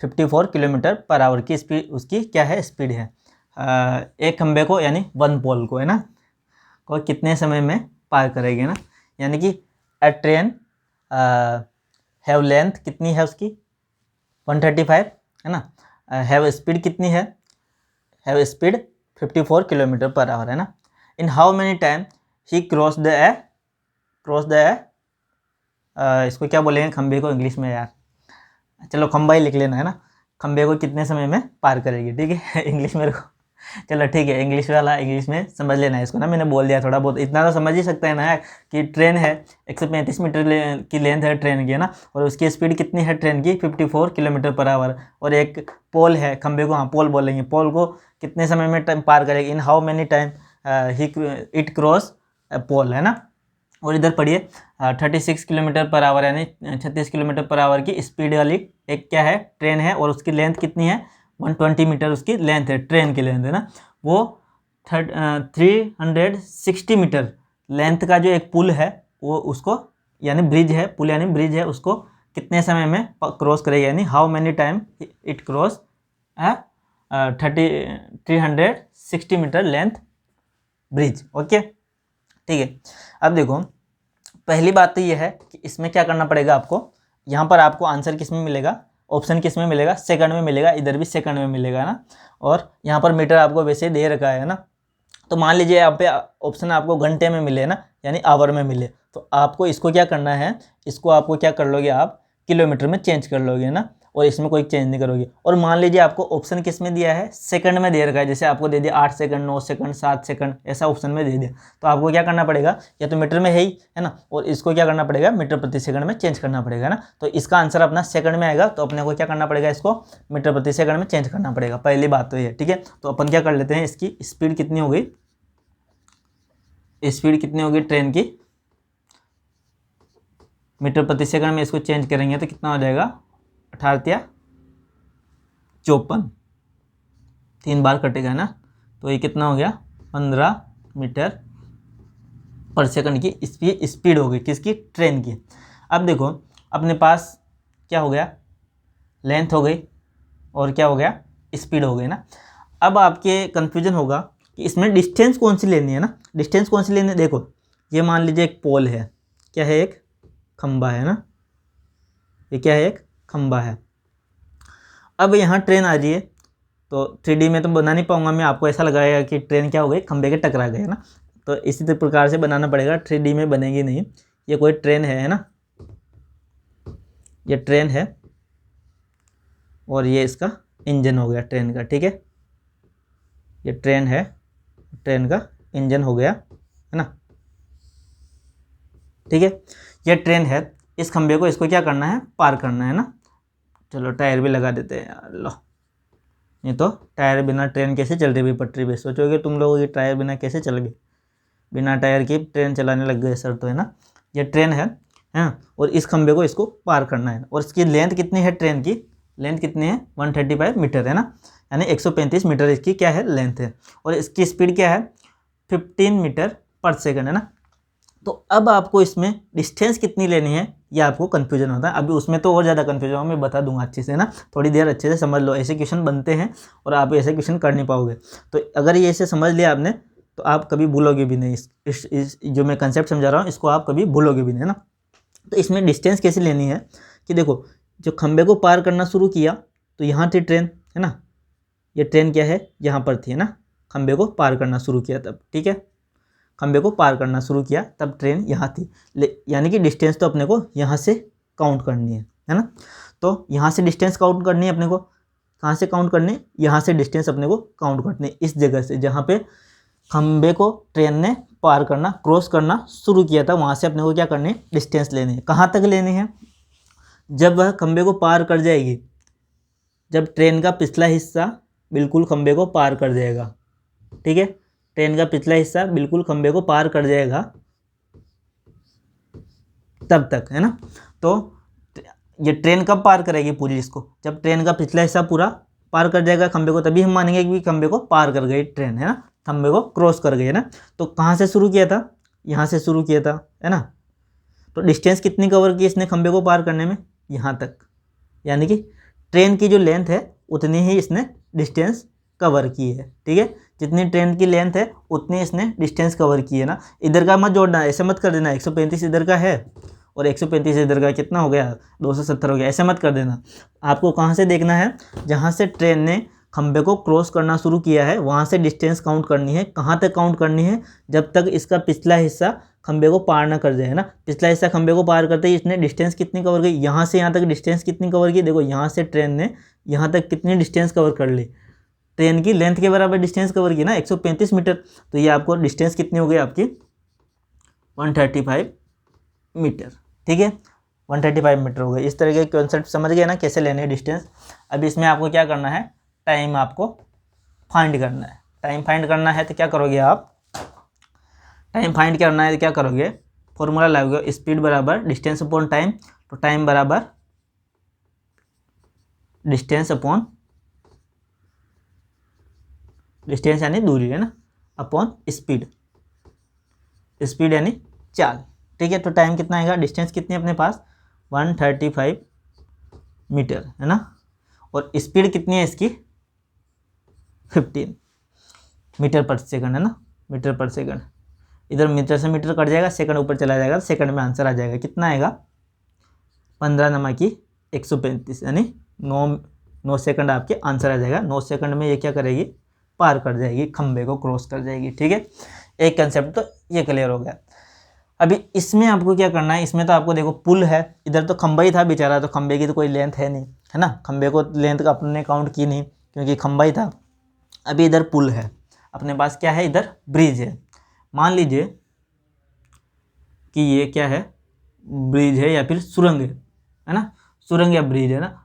54 किलोमीटर पर आवर की स्पीड, उसकी क्या है स्पीड है। एक खंबे को यानी वन पोल को है ना, को कितने समय में पार करेगी ना, यानी कि अ ट्रेन हैव लेंथ कितनी है उसकी 135 है ना, हैव स्पीड कितनी है, have speed 54 kilometre per our है ना, in how many time he cross the इसको क्या बोलेंगे खंबे को इंग्लिश में यार, चलो खंबा ही लिख लेना है ना, खंबे को कितने समय में पार करेगी, ठीक है इंग्लिश मेरे को, चलो ठीक है इंग्लिश वाला इंग्लिश में समझ लेना है इसको ना, मैंने बोल दिया थोड़ा बहुत, इतना तो समझ ही सकते हैं ना कि ट्रेन है 135 मीटर की लेंथ है ट्रेन की है ना, और उसकी स्पीड कितनी है ट्रेन की 54 किलोमीटर पर आवर, और एक पोल है खंबे को, हाँ पोल बोलेंगे, पोल को कितने समय में पार करेगी, in how many time it cross pole है ना। और इधर पढ़िए 36 किलोमीटर पर आवर यानी 36 किलोमीटर पर आवर की स्पीड वाली एक क्या है ट्रेन है, और उसकी लेंथ कितनी है 120 मीटर उसकी लेंथ है, ट्रेन की लेंथ है ना, वो 360 मीटर लेंथ का जो एक पुल है वो उसको यानी ब्रिज है, पुल यानी ब्रिज है, उसको कितने समय में क्रॉस करेगी, यानी how many time it cross 360 metre length bridge, okay ठीक है। अब देखो पहली बात तो ये है कि इसमें क्या करना पड़ेगा आपको, यहाँ पर आपको आंसर किस में मिलेगा, ऑप्शन किस में मिलेगा, सेकंड में मिलेगा, इधर भी सेकंड में मिलेगा ना, और यहाँ पर मीटर आपको वैसे दे रखा है ना, तो मान लीजिए यहाँ पे ऑप्शन आपको घंटे में मिले ना, यानी आवर में मिले, तो आपको इसको क्या करना है, इसको आपको क्या कर लोगे आप किलोमीटर में चेंज कर लोगे ना, और इसमें कोई चेंज नहीं करोगे। और मान लीजिए आपको ऑप्शन किस में दिया है, सेकंड में दे रखा है, जैसे आपको दे दिया 8 सेकंड 9 सेकंड 7 सेकंड ऐसा ऑप्शन में दे दिया, तो आपको क्या करना पड़ेगा, या तो मीटर में है ही है ना, और इसको क्या करना पड़ेगा मीटर प्रति सेकंड में चेंज करना पड़ेगा ना, तो इसका आंसर अपना सेकंड में आएगा, तो अपने को क्या करना पड़ेगा, इसको मीटर प्रति सेकंड में चेंज करना पड़ेगा, पहली बात तो ये ठीक है। तो अपन क्या कर लेते हैं, इसकी स्पीड कितनी हो गई, स्पीड कितनी होगी ट्रेन की मीटर प्रति सेकंड में इसको चेंज करेंगे तो कितना हो जाएगा, 18 54, 3 बार कटेगा ना, तो ये कितना हो गया, 15 मीटर पर सेकंड की स्पीड हो गई, किसकी, ट्रेन की। अब देखो अपने पास क्या हो गया, लेंथ हो गई और क्या हो गया, स्पीड हो गई ना। अब आपके कन्फ्यूजन होगा कि इसमें डिस्टेंस कौन सी लेनी है ना, डिस्टेंस कौन सी लेनी है। देखो ये मान लीजिए एक पोल है, क्या है, एक खंबा है ना, ये क्या है, एक खंबा है। अब यहाँ ट्रेन आ रही है, तो 3D में तो बना नहीं पाऊंगा मैं, आपको ऐसा लगाएगा कि ट्रेन क्या हो गई, खंबे के टकरा गए ना, तो इसी प्रकार से बनाना पड़ेगा, 3D में बनेगी नहीं। ये कोई ट्रेन है ना, ये ट्रेन है और ये इसका इंजन हो गया ट्रेन का, ठीक है, ये ट्रेन है, ट्रेन का इंजन हो गया, है ना, ठीक है। ये ट्रेन है, इस खंबे को, इसको क्या करना है, पार करना है ना। चलो टायर भी लगा देते हैं यार, लो, नहीं तो टायर बिना ट्रेन कैसे चल रही, पटरी पे सोचोगे तुम लोगों की टायर बिना कैसे चल गई, बिना टायर की ट्रेन चलाने लग गए सर, तो है ना। ये ट्रेन है और इस खंबे को, इसको पार करना है, और इसकी लेंथ कितनी है, ट्रेन की लेंथ कितनी है, 135 मीटर है ना, यानी 135 मीटर इसकी क्या है, लेंथ है, और इसकी स्पीड क्या है, 15 मीटर पर सेकंड है ना। तो अब आपको इसमें डिस्टेंस कितनी लेनी है, ये आपको कन्फ्यूजन होता है। अभी उसमें तो और ज़्यादा कन्फ्यूजन होगा, मैं बता दूंगा अच्छे से ना, थोड़ी देर अच्छे से समझ लो, ऐसे क्वेश्चन बनते हैं और आप ऐसे क्वेश्चन कर नहीं पाओगे। तो अगर ये ऐसे समझ लिया आपने तो आप कभी भूलोगे भी नहीं, इस जो मैं कंसेप्ट समझा रहा हूँ इसको आप कभी भूलोगे भी नहीं, है ना। तो इसमें डिस्टेंस कैसे लेनी है कि देखो, जो खंबे को पार करना शुरू किया तो यहाँ थी ट्रेन, है ना, ये ट्रेन क्या है, यहाँ पर थी, है ना, खंबे को पार करना शुरू किया तब, ठीक है, खंबे को पार करना शुरू किया तब ट्रेन यहाँ थी, यानी कि डिस्टेंस तो अपने को यहाँ से काउंट करनी है ना। तो यहाँ से डिस्टेंस काउंट करनी है अपने को, कहाँ से काउंट करनी है, यहाँ से डिस्टेंस अपने को काउंट करनी है, इस जगह से जहाँ पे खंबे को ट्रेन ने पार करना, क्रॉस करना शुरू किया था, वहाँ से अपने को क्या करनी है, डिस्टेंस लेनी है। कहाँ तक लेनी है, जब वह खंबे को पार कर जाएगी, जब ट्रेन का पिछला हिस्सा बिल्कुल खंबे को पार कर जाएगा, ठीक है, ट्रेन का पिछला हिस्सा बिल्कुल खंबे को पार कर जाएगा तब तक, है ना। तो ये ट्रेन कब पार करेगी पूरी इसको, जब ट्रेन का पिछला हिस्सा पूरा पार कर जाएगा खंबे को, तभी हम मानेंगे कि खंबे को पार कर गई ट्रेन, है ना, खंबे को क्रॉस कर गई, है ना। तो कहाँ से शुरू किया था, यहाँ से शुरू किया था, है ना। तो डिस्टेंस कितनी कवर की इसने खंबे को पार करने में, यहाँ तक, यानी कि ट्रेन की जो लेंथ है उतनी ही इसने डिस्टेंस कवर की है, ठीक है, जितनी ट्रेन की लेंथ है उतनी इसने डिस्टेंस कवर की है ना। इधर का मत जोड़ना, ऐसे मत कर देना 135 इधर का है और 135 इधर का, कितना हो गया, 270 हो गया, ऐसे मत कर देना। आपको कहाँ से देखना है, जहाँ से ट्रेन ने खंबे को क्रॉस करना शुरू किया है वहाँ से डिस्टेंस काउंट करनी है। कहाँ तक काउंट करनी है, जब तक इसका पिछला हिस्सा खंबे को पार ना कर जाए ना। पिछला हिस्सा खंबे को पार करते ही इसने डिस्टेंस कितनी कवर की, यहाँ से यहाँ तक डिस्टेंस कितनी कवर की, देखो यहाँ से ट्रेन ने यहाँ तक कितनी डिस्टेंस कवर कर ली, ट्रेन की लेंथ के बराबर डिस्टेंस कवर की ना, 135 मीटर। तो ये आपको डिस्टेंस कितनी हो गई आपकी, 135 मीटर, ठीक है, 135 मीटर हो गई। इस तरह के कॉन्सेप्ट समझ गए ना, कैसे लेने हैं डिस्टेंस। अब इसमें आपको क्या करना है, टाइम आपको फाइंड करना है। टाइम फाइंड करना है तो क्या करोगे आप, टाइम फाइंड करना है तो क्या करोगे, फॉर्मूला लगाओगे, स्पीड बराबर डिस्टेंस अपॉन टाइम। तो टाइम बराबर डिस्टेंस अपॉन, डिस्टेंस यानी दूरी है ना, अपॉन स्पीड, स्पीड यानी चाल, ठीक है। तो टाइम कितना आएगा, डिस्टेंस कितनी है अपने पास, 135 मीटर, है ना, और स्पीड कितनी है इसकी, 15 मीटर पर सेकंड, है ना, मीटर पर सेकंड। इधर मीटर से मीटर कट जाएगा, सेकंड ऊपर चला जाएगा, सेकंड में आंसर आ जाएगा, कितना आएगा, 15 नमा की 135, यानी 9 सेकंड आपके आंसर आ जाएगा। 9 सेकंड में ये क्या करेगी, पार कर जाएगी, खंबे को क्रॉस कर जाएगी, ठीक है। एक कंसेप्ट तो ये क्लियर हो गया। अभी इसमें आपको क्या करना है, इसमें तो आपको देखो पुल है, इधर तो खंबा ही था बेचारा, तो खंबे की तो कोई लेंथ है नहीं, है ना, खंबे को लेंथ का अपने काउंट की नहीं क्योंकि खंबा ही था। अभी इधर पुल है, अपने पास क्या है, इधर ब्रिज है। मान लीजिए कि ये क्या है, ब्रिज है या फिर सुरंग है ना, सुरंग या ब्रिज है ना।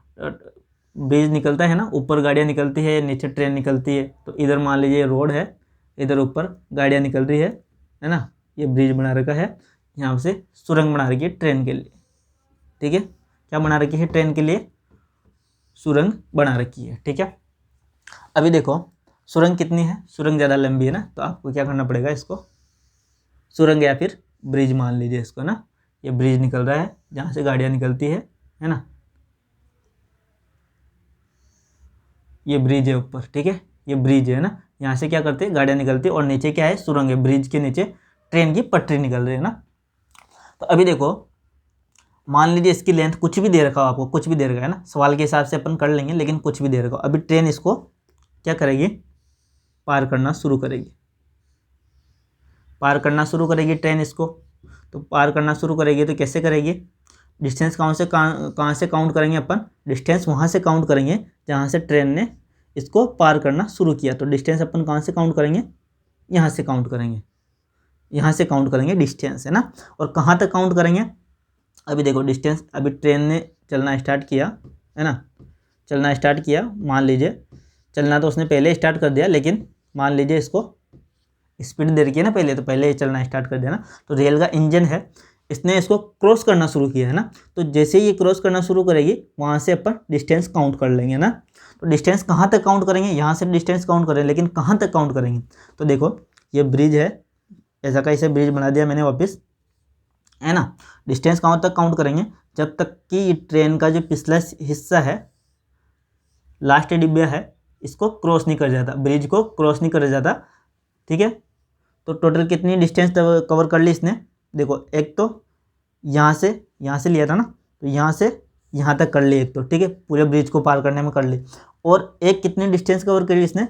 ब्रिज निकलता है ना, ऊपर गाड़ियाँ निकलती है, नीचे ट्रेन निकलती है। तो इधर मान लीजिए रोड है, इधर ऊपर गाड़ियाँ निकल रही है ना, ये ब्रिज बना रखा है, यहाँ से सुरंग बना रखी है ट्रेन के लिए, ठीक है, क्या बना रखी है, ट्रेन के लिए सुरंग बना रखी है। ठीक है, अभी देखो सुरंग कितनी है, सुरंग ज़्यादा लंबी है ना, तो आपको क्या करना पड़ेगा, इसको सुरंग या फिर ब्रिज मान लीजिए इसको ना, ये ब्रिज निकल रहा है जहाँ से गाड़ियाँ निकलती है ना, ये ब्रिज है ऊपर। ठीक है, ये ब्रिज है ना, यहाँ से क्या करते हैं, गाड़ियाँ निकलती है, और नीचे क्या है, सुरंग है, ब्रिज के नीचे ट्रेन की पटरी निकल रही है ना। तो अभी देखो मान लीजिए इसकी लेंथ कुछ भी दे रखा हो आपको, कुछ भी दे रखा है ना, सवाल के हिसाब से अपन कर लेंगे, लेकिन कुछ भी दे रखा हो, अभी ट्रेन इसको क्या करेगी, पार करना शुरू करेगी, पार करना शुरू करेगी ट्रेन इसको। तो पार करना शुरू करेगी तो कैसे करेगी, डिस्टेंस कहाँ से काउंट करेंगे अपन, डिस्टेंस वहाँ से काउंट करेंगे जहाँ से ट्रेन ने इसको पार करना शुरू किया। तो डिस्टेंस अपन कहाँ से काउंट करेंगे, यहाँ से काउंट करेंगे, यहाँ से काउंट करेंगे डिस्टेंस, है ना। और कहाँ तक काउंट करेंगे, अभी देखो डिस्टेंस, अभी ट्रेन ने चलना स्टार्ट किया, है ना, चलना स्टार्ट किया, मान लीजिए चलना तो उसने पहले स्टार्ट कर दिया, लेकिन मान लीजिए इसको स्पीड दे रखी है ना पहले, तो पहले ये चलना स्टार्ट कर दिया ना। तो रेल का इंजन है, इसने इसको क्रॉस करना शुरू किया है ना, तो जैसे ही ये क्रॉस करना शुरू करेगी वहाँ से अपन डिस्टेंस काउंट कर लेंगे ना। तो डिस्टेंस कहाँ तक काउंट करेंगे, यहाँ से डिस्टेंस काउंट करेंगे, लेकिन कहाँ तक काउंट करेंगे, तो देखो ये ब्रिज है, ऐसा का ऐसे ब्रिज बना दिया मैंने वापस, है ना। डिस्टेंस कहाँ तक काउंट करेंगे, जब तक कि ट्रेन का जो पिछला हिस्सा है, लास्ट डिब्बा है, इसको क्रॉस नहीं कर जाता, ब्रिज को क्रॉस नहीं कर जाता। ठीक है, तो टोटल कितनी डिस्टेंस कवर कर ली इसने, देखो एक तो यहाँ से लिया था ना, तो यहाँ से यहाँ तक कर ली एक तो, ठीक है, पूरे ब्रिज को पार करने में कर ली। और एक कितनी डिस्टेंस कवर करी इसने,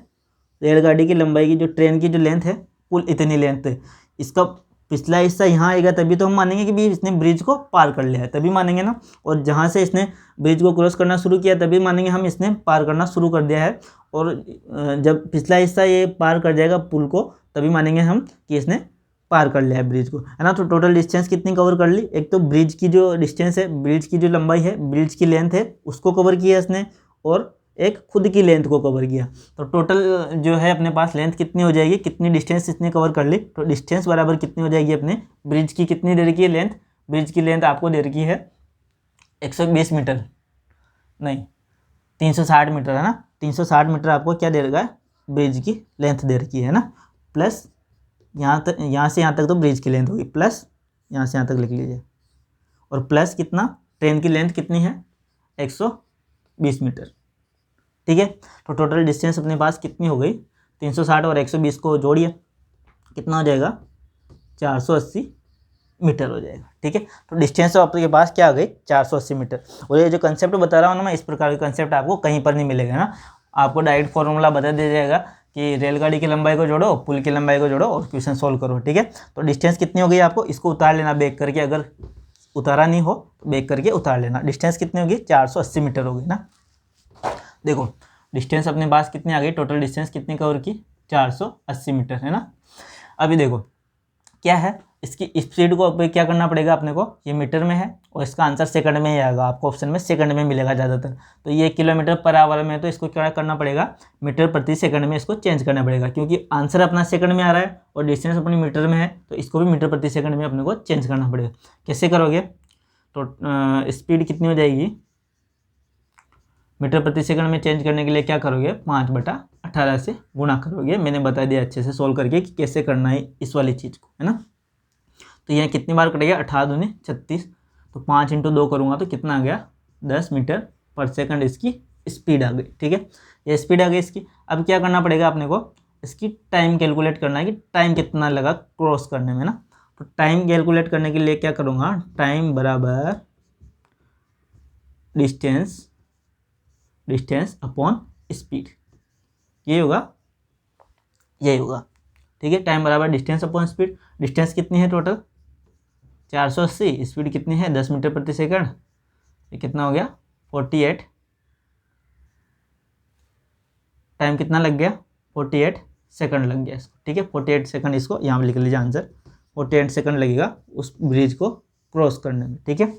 रेलगाड़ी की लंबाई की, जो ट्रेन की जो लेंथ है, कुल इतनी लेंथ है, इसका पिछला हिस्सा यहाँ आएगा तभी तो हम मानेंगे कि भी इसने ब्रिज को पार कर लिया है, तभी मानेंगे ना। और जहाँ से इसने ब्रिज को क्रॉस करना शुरू किया तभी मानेंगे हम इसने पार करना शुरू कर दिया है। और जब पिछला हिस्सा ये पार कर जाएगा पुल को, तभी मानेंगे हम कि इसने पार कर लिया है ब्रिज को, है ना। तो टोटल डिस्टेंस कितनी कवर कर ली, एक तो ब्रिज की जो डिस्टेंस है, ब्रिज की जो लंबाई है, ब्रिज की लेंथ है, उसको कवर किया इसने, और एक खुद की लेंथ को कवर किया। तो टोटल जो है अपने पास लेंथ कितनी हो जाएगी, कितनी डिस्टेंस इसने कवर कर ली, तो डिस्टेंस बराबर कितनी हो जाएगी अपने ब्रिज की, कितनी दे रखी है लेंथ, ब्रिज की लेंथ आपको दे रखी है 120 मीटर, नहीं 360 मीटर, है ना। 360 मीटर आपको क्या दे रखा है, ब्रिज की लेंथ दे रखी है ना, प्लस यहाँ तक, यहाँ से यहाँ तक तो ब्रिज की लेंथ होगी, प्लस यहाँ से यहाँ तक लिख लीजिए, और प्लस कितना, ट्रेन की लेंथ कितनी है 120 मीटर। ठीक है, तो टोटल डिस्टेंस अपने पास कितनी हो गई, 360 और 120 को जोड़िए, कितना हो जाएगा 480 मीटर हो जाएगा। ठीक है, तो डिस्टेंस तो आपके पास क्या आ गई 480 मीटर। और ये जो कंसेप्ट बता रहा हूँ ना मैं, इस प्रकार का कंसेप्ट आपको कहीं पर नहीं मिलेगा ना, आपको डायरेक्ट फॉर्मूला बता दिया जाएगा कि रेलगाड़ी की लंबाई को जोड़ो, पुल की लंबाई को जोड़ो और क्वेश्चन सोल्व करो। ठीक है, तो डिस्टेंस कितनी हो गई आपको, इसको उतार लेना बैक करके, अगर उतारा नहीं हो तो बैक करके उतार लेना। डिस्टेंस कितनी होगी 480 मीटर होगी ना। देखो डिस्टेंस अपने पास कितनी आ गई, टोटल डिस्टेंस कितनी कवर की 480 मीटर, है ना। अभी देखो क्या है, इसकी स्पीड को क्या करना पड़ेगा अपने को, ये मीटर में है और इसका आंसर सेकंड में ही आएगा, आपको ऑप्शन में सेकंड में मिलेगा ज़्यादातर। तो ये किलोमीटर पर आवर में है, तो इसको क्या करना पड़ेगा, मीटर प्रति सेकंड में इसको चेंज करना पड़ेगा, क्योंकि आंसर अपना सेकंड में आ रहा है और डिस्टेंस अपनी मीटर में है, तो इसको भी मीटर प्रति सेकंड में अपने को चेंज करना पड़ेगा। कैसे करोगे, तो स्पीड कितनी हो जाएगी, मीटर प्रति सेकंड में चेंज करने के लिए क्या करोगे, 5/18 से गुणा करोगे। मैंने बता दिया अच्छे से सोल्व करके कि कैसे करना है इस वाली चीज़ को, है ना। तो यह कितनी बार कटेगा, 18 दूनी 36, तो 5 × 2 करूँगा तो कितना आ गया 10 मीटर पर सेकंड इसकी स्पीड आ गई। ठीक है, ये स्पीड आ गई इसकी। अब क्या करना पड़ेगा अपने को, इसकी टाइम कैलकुलेट करना है कि टाइम कितना लगा क्रॉस करने में ना। तो टाइम कैलकुलेट करने के लिए क्या करूँगा, टाइम बराबर डिस्टेंस अपॉन स्पीड, ये होगा, यही होगा। ठीक है, टाइम बराबर डिस्टेंस अपॉन स्पीड। डिस्टेंस कितनी है टोटल 480, स्पीड कितनी है 10 मीटर प्रति सेकंड, ये कितना हो गया 48, टाइम कितना लग गया 48 सेकंड लग गया इसको। ठीक है, 48 सेकंड, इसको यहाँ पर लिख लीजिए आंसर, 48 सेकंड लगेगा उस ब्रिज को क्रॉस करने में। ठीक है,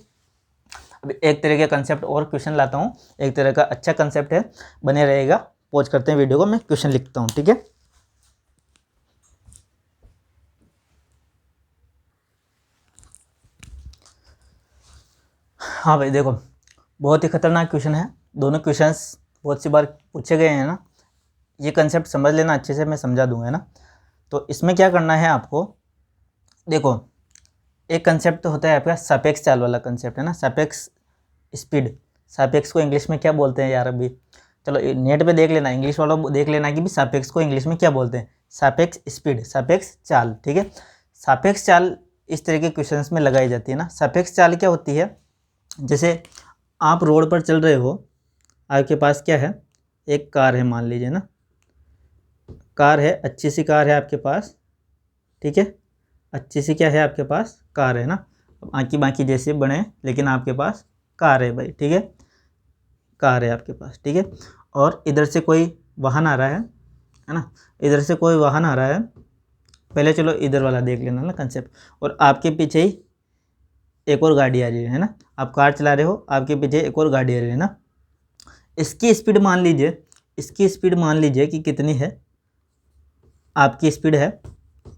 अब एक तरह का कंसेप्ट और क्वेश्चन लाता हूँ, एक तरह का अच्छा कंसेप्ट है, बने रहेगा। पॉज करते हैं वीडियो को, मैं क्वेश्चन लिखता हूँ। ठीक है, हाँ भाई देखो, बहुत ही खतरनाक क्वेश्चन है। दोनों क्वेश्चंस बहुत सी बार पूछे गए हैं ना। ये कंसेप्ट समझ लेना अच्छे से, मैं समझा दूंगा ना। तो इसमें क्या करना है आपको, देखो एक कंसेप्ट तो होता है आपका सापेक्ष चाल वाला कंसेप्ट है ना, सापेक्ष स्पीड। सापेक्ष को इंग्लिश में क्या बोलते हैं यार? अभी चलो नेट पे देख लेना, इंग्लिश वाला देख लेना कि भी सापेक्ष को इंग्लिश में क्या बोलते हैं। सापेक्ष स्पीड, सापेक्ष चाल, ठीक है। सापेक्ष चाल इस तरह के क्वेश्चंस में लगाई जाती है ना। सापेक्ष चाल क्या होती है, जैसे आप रोड पर चल रहे हो, आपके पास क्या है, एक कार है मान लीजिए ना, कार है, अच्छी सी कार है आपके पास, ठीक है। अच्छी सी क्या है आपके पास, कार है ना। आँकी बाकी जैसे बने, लेकिन आपके पास कार है भाई, ठीक है। कार है आपके पास, ठीक है। और इधर से कोई वाहन आ रहा है ना, इधर से कोई वाहन आ रहा है। पहले चलो इधर वाला देख लेना ना कंसेप्ट। और आपके पीछे ही एक और गाड़ी आ रही है ना, आप कार चला रहे हो, आपके पीछे एक और गाड़ी आ रही है ना। इसकी स्पीड मान लीजिए, इसकी स्पीड मान लीजिए कि कितनी है, आपकी स्पीड है,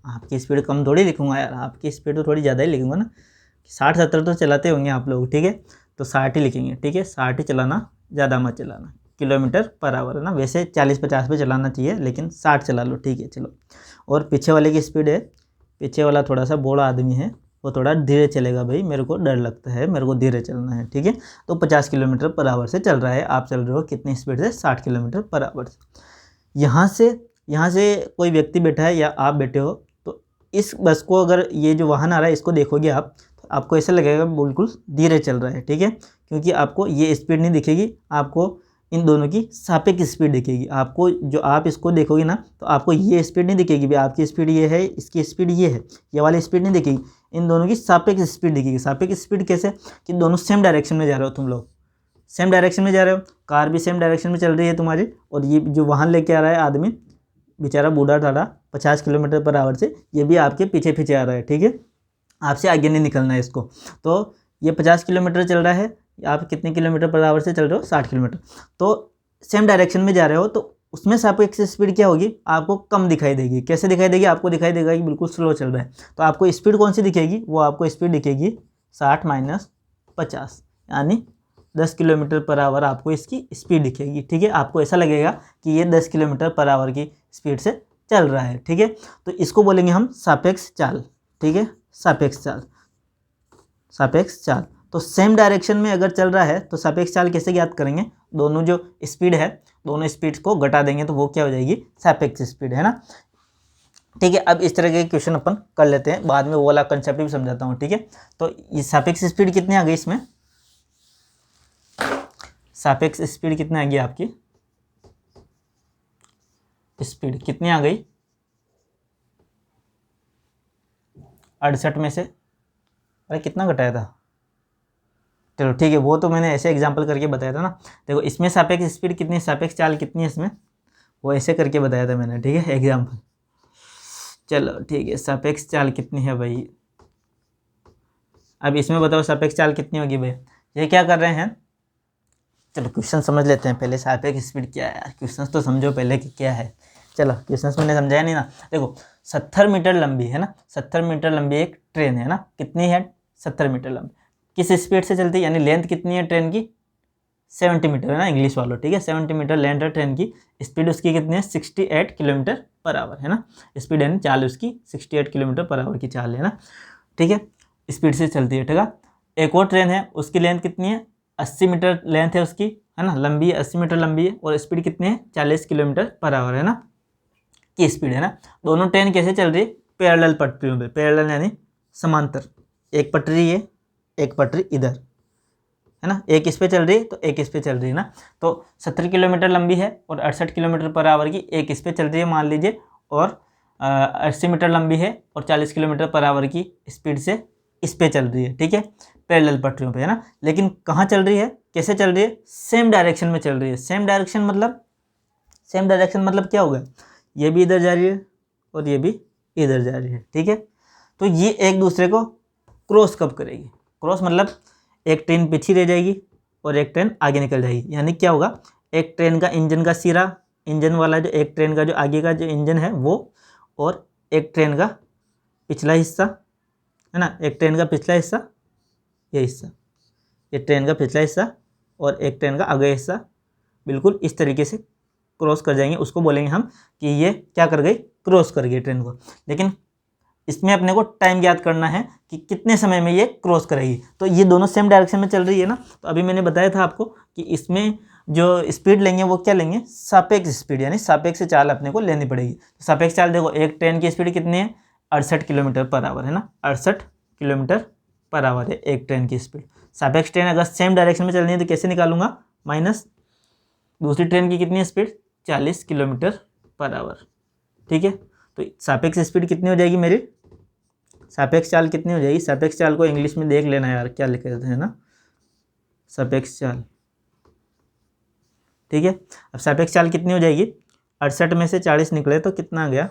आपकी स्पीड कम थोड़ी लिखूंगा यार, आपकी स्पीड तो थोड़ी ज़्यादा ही लिखूंगा ना। 60-70 तो चलाते होंगे आप लोग, ठीक है। तो 60 ही लिखेंगे, ठीक है। 60 ही चलाना, ज़्यादा मत चलाना। किलोमीटर पर आवर है ना, वैसे 40-50 पे चलाना चाहिए, लेकिन 60 चला लो, ठीक है। चलो, और पीछे वाले की स्पीड है, पीछे वाला थोड़ा सा बूढ़ा आदमी है, वो थोड़ा धीरे चलेगा भाई, मेरे को डर लगता है, मेरे को धीरे चलना है, ठीक है। तो 50 किलोमीटर पर आवर से चल रहा है, आप चल रहे हो कितनी स्पीड से, 60 किलोमीटर पर आवर से। यहाँ से कोई व्यक्ति बैठा है या आप बैठे हो, तो इस बस को, अगर ये जो वाहन आ रहा है इसको देखोगे आप, तो आपको ऐसा लगेगा बिल्कुल धीरे चल रहा है, ठीक है। क्योंकि आपको ये स्पीड नहीं दिखेगी, आपको इन दोनों की सापेक्ष स्पीड दिखेगी। आपको जो आप इसको देखोगे ना, तो आपको ये स्पीड नहीं दिखेगी भी, आपकी स्पीड ये है, इसकी स्पीड ये है, ये वाली स्पीड नहीं दिखेगी। इन दोनों की सापेक्ष स्पीड दिखेगी। सापेक्ष स्पीड कैसे, कि दोनों सेम डायरेक्शन में जा रहे हो, तुम लोग सेम डायरेक्शन में जा रहे हो, कार भी सेम डायरेक्शन में चल रही है तुम्हारी, और ये जो वाहन लेके आ रहा है आदमी, बेचारा बूढ़ा ठाड़ा 50 किलोमीटर पर आवर से, ये भी आपके पीछे पीछे आ रहा है, ठीक है। आपसे आगे नहीं निकलना है इसको। तो ये 50 किलोमीटर चल रहा है, आप कितने किलोमीटर पर आवर से चल रहे हो, 60 किलोमीटर। तो सेम डायरेक्शन में जा रहे हो, तो उसमें सापेक्ष स्पीड क्या होगी, आपको कम दिखाई देगी। कैसे दिखाई देगी, आपको दिखाई देगा कि बिल्कुल स्लो चल रहा है। तो आपको स्पीड कौन सी दिखेगी, वो आपको स्पीड दिखेगी 60 - 50, यानी 10 किलोमीटर पर आवर आपको इसकी स्पीड दिखेगी, ठीक है। आपको ऐसा लगेगा कि ये 10 किलोमीटर पर आवर की स्पीड से चल रहा है, ठीक है। तो इसको बोलेंगे हम सापेक्ष चाल, ठीक है। सापेक्ष चाल, सापेक्ष चाल। तो सेम डायरेक्शन में अगर चल रहा है तो सापेक्ष चाल कैसे ज्ञात करेंगे, दोनों जो स्पीड है, दोनों स्पीड को घटा देंगे तो वो क्या हो जाएगी, सापेक्ष स्पीड, है ना, ठीक है। अब इस तरह के क्वेश्चन अपन कर लेते हैं, बाद में वो वाला कंसेप्ट भी समझाता हूँ, ठीक है। तो ये सापेक्ष स्पीड कितनी आ गई, इसमें सापेक्ष स्पीड कितनी आ गई, आपकी स्पीड कितनी आ गई, 68 में से, अरे कितना घटाया था, चलो ठीक है, वो तो मैंने ऐसे एग्जांपल करके बताया था ना। देखो इसमें सापेक्ष स्पीड कितनी है, सापेक्ष चाल कितनी है इसमें, वो ऐसे करके बताया था मैंने, ठीक है, एग्जांपल। चलो ठीक है, सापेक्ष चाल कितनी है भाई, अब इसमें बताओ सापेक्ष चाल कितनी होगी भाई। ये क्या कर रहे हैं, चलो क्वेश्चन समझ लेते हैं पहले, सापेक्ष स्पीड क्या है यार, क्वेश्चन तो समझो पहले कि क्या है। चलो क्वेश्चन मैंने समझाया नहीं ना। देखो 70 मीटर लंबी है ना, 70 मीटर लंबी एक ट्रेन है ना, कितनी है, 70 मीटर लंबी, किस स्पीड से चलती है, यानी लेंथ कितनी है ट्रेन की, 70 मीटर है ना, इंग्लिश वालों, ठीक है। 70 मीटर लेंथ है ट्रेन की, स्पीड उसकी कितनी है, 68 किलोमीटर पर आवर, है ना। स्पीड यानी चाल उसकी 68 किलोमीटर पर आवर की चाल है ना, ठीक है, स्पीड से चलती है, ठीक है। एक और ट्रेन है, उसकी लेंथ कितनी है, 80 मीटर लेंथ है उसकी, है ना, लंबी है, 80 मीटर लंबी है, और स्पीड कितनी है, 40 किलोमीटर पर आवर, है ना, की स्पीड, है ना। दोनों ट्रेन कैसे चल रही है, पैरेलल पटरियों पे, पैरेलल यानी समांतर, एक पटरी है, एक पटरी इधर, है ना, एक इस पे चल रही है तो एक इस पे चल रही है ना। तो 70 किलोमीटर लंबी है और 68 किलोमीटर पर आवर की एक इस पे चल रही है मान लीजिए, और 80 मीटर लंबी है और 40 किलोमीटर पर आवर की स्पीड से इस पे चल रही है, ठीक है, पैरेलल पटरियों पे, है ना। लेकिन कहाँ चल रही है, कैसे चल रही है, सेम डायरेक्शन में चल रही है। सेम डायरेक्शन मतलब क्या होगा, ये भी इधर जा रही है और ये भी इधर जा रही है, ठीक है। तो ये एक दूसरे को क्रॉस कब करेगी, क्रॉस मतलब एक ट्रेन पीछे रह जाएगी और एक ट्रेन आगे निकल जाएगी। यानी क्या होगा, एक ट्रेन का इंजन का सिरा, इंजन वाला जो एक ट्रेन का जो आगे का जो इंजन है वो, और एक ट्रेन का पिछला हिस्सा, है ना, एक ट्रेन का पिछला हिस्सा, ये हिस्सा, ये ट्रेन का पिछला हिस्सा और एक ट्रेन का आगे हिस्सा बिल्कुल इस तरीके से क्रॉस कर जाएंगे, उसको बोलेंगे हम कि ये क्या कर गई, क्रॉस कर गई ट्रेन को। लेकिन इसमें अपने को टाइम ज्ञात करना है कि कितने समय में ये क्रॉस करेगी। तो ये दोनों सेम डायरेक्शन में चल रही है ना, तो अभी मैंने बताया था आपको कि इसमें जो स्पीड लेंगे वो क्या लेंगे, सापेक्ष स्पीड, यानी सापेक्ष चाल अपने को लेनी पड़ेगी। तो सापेक्ष चाल देखो, एक ट्रेन की स्पीड कितनी है, 68 किलोमीटर पर आवर है ना, 68 किलोमीटर पर आवर है एक ट्रेन की स्पीड। सापेक्ष ट्रेन अगर सेम डायरेक्शन में चलनी है तो कैसे निकालूंगा, माइनस दूसरी ट्रेन की कितनी स्पीड, 40 किलोमीटर पर आवर, ठीक है। तो सापेक्ष स्पीड कितनी हो जाएगी मेरी, सापेक्ष चाल कितनी हो जाएगी, सापेक्ष चाल को इंग्लिश में देख लेना यार क्या लिखे हैं ना, सापेक्ष चाल, ठीक है। अब सापेक्ष चाल कितनी हो जाएगी, 68 में से 40 निकले तो कितना आ गया,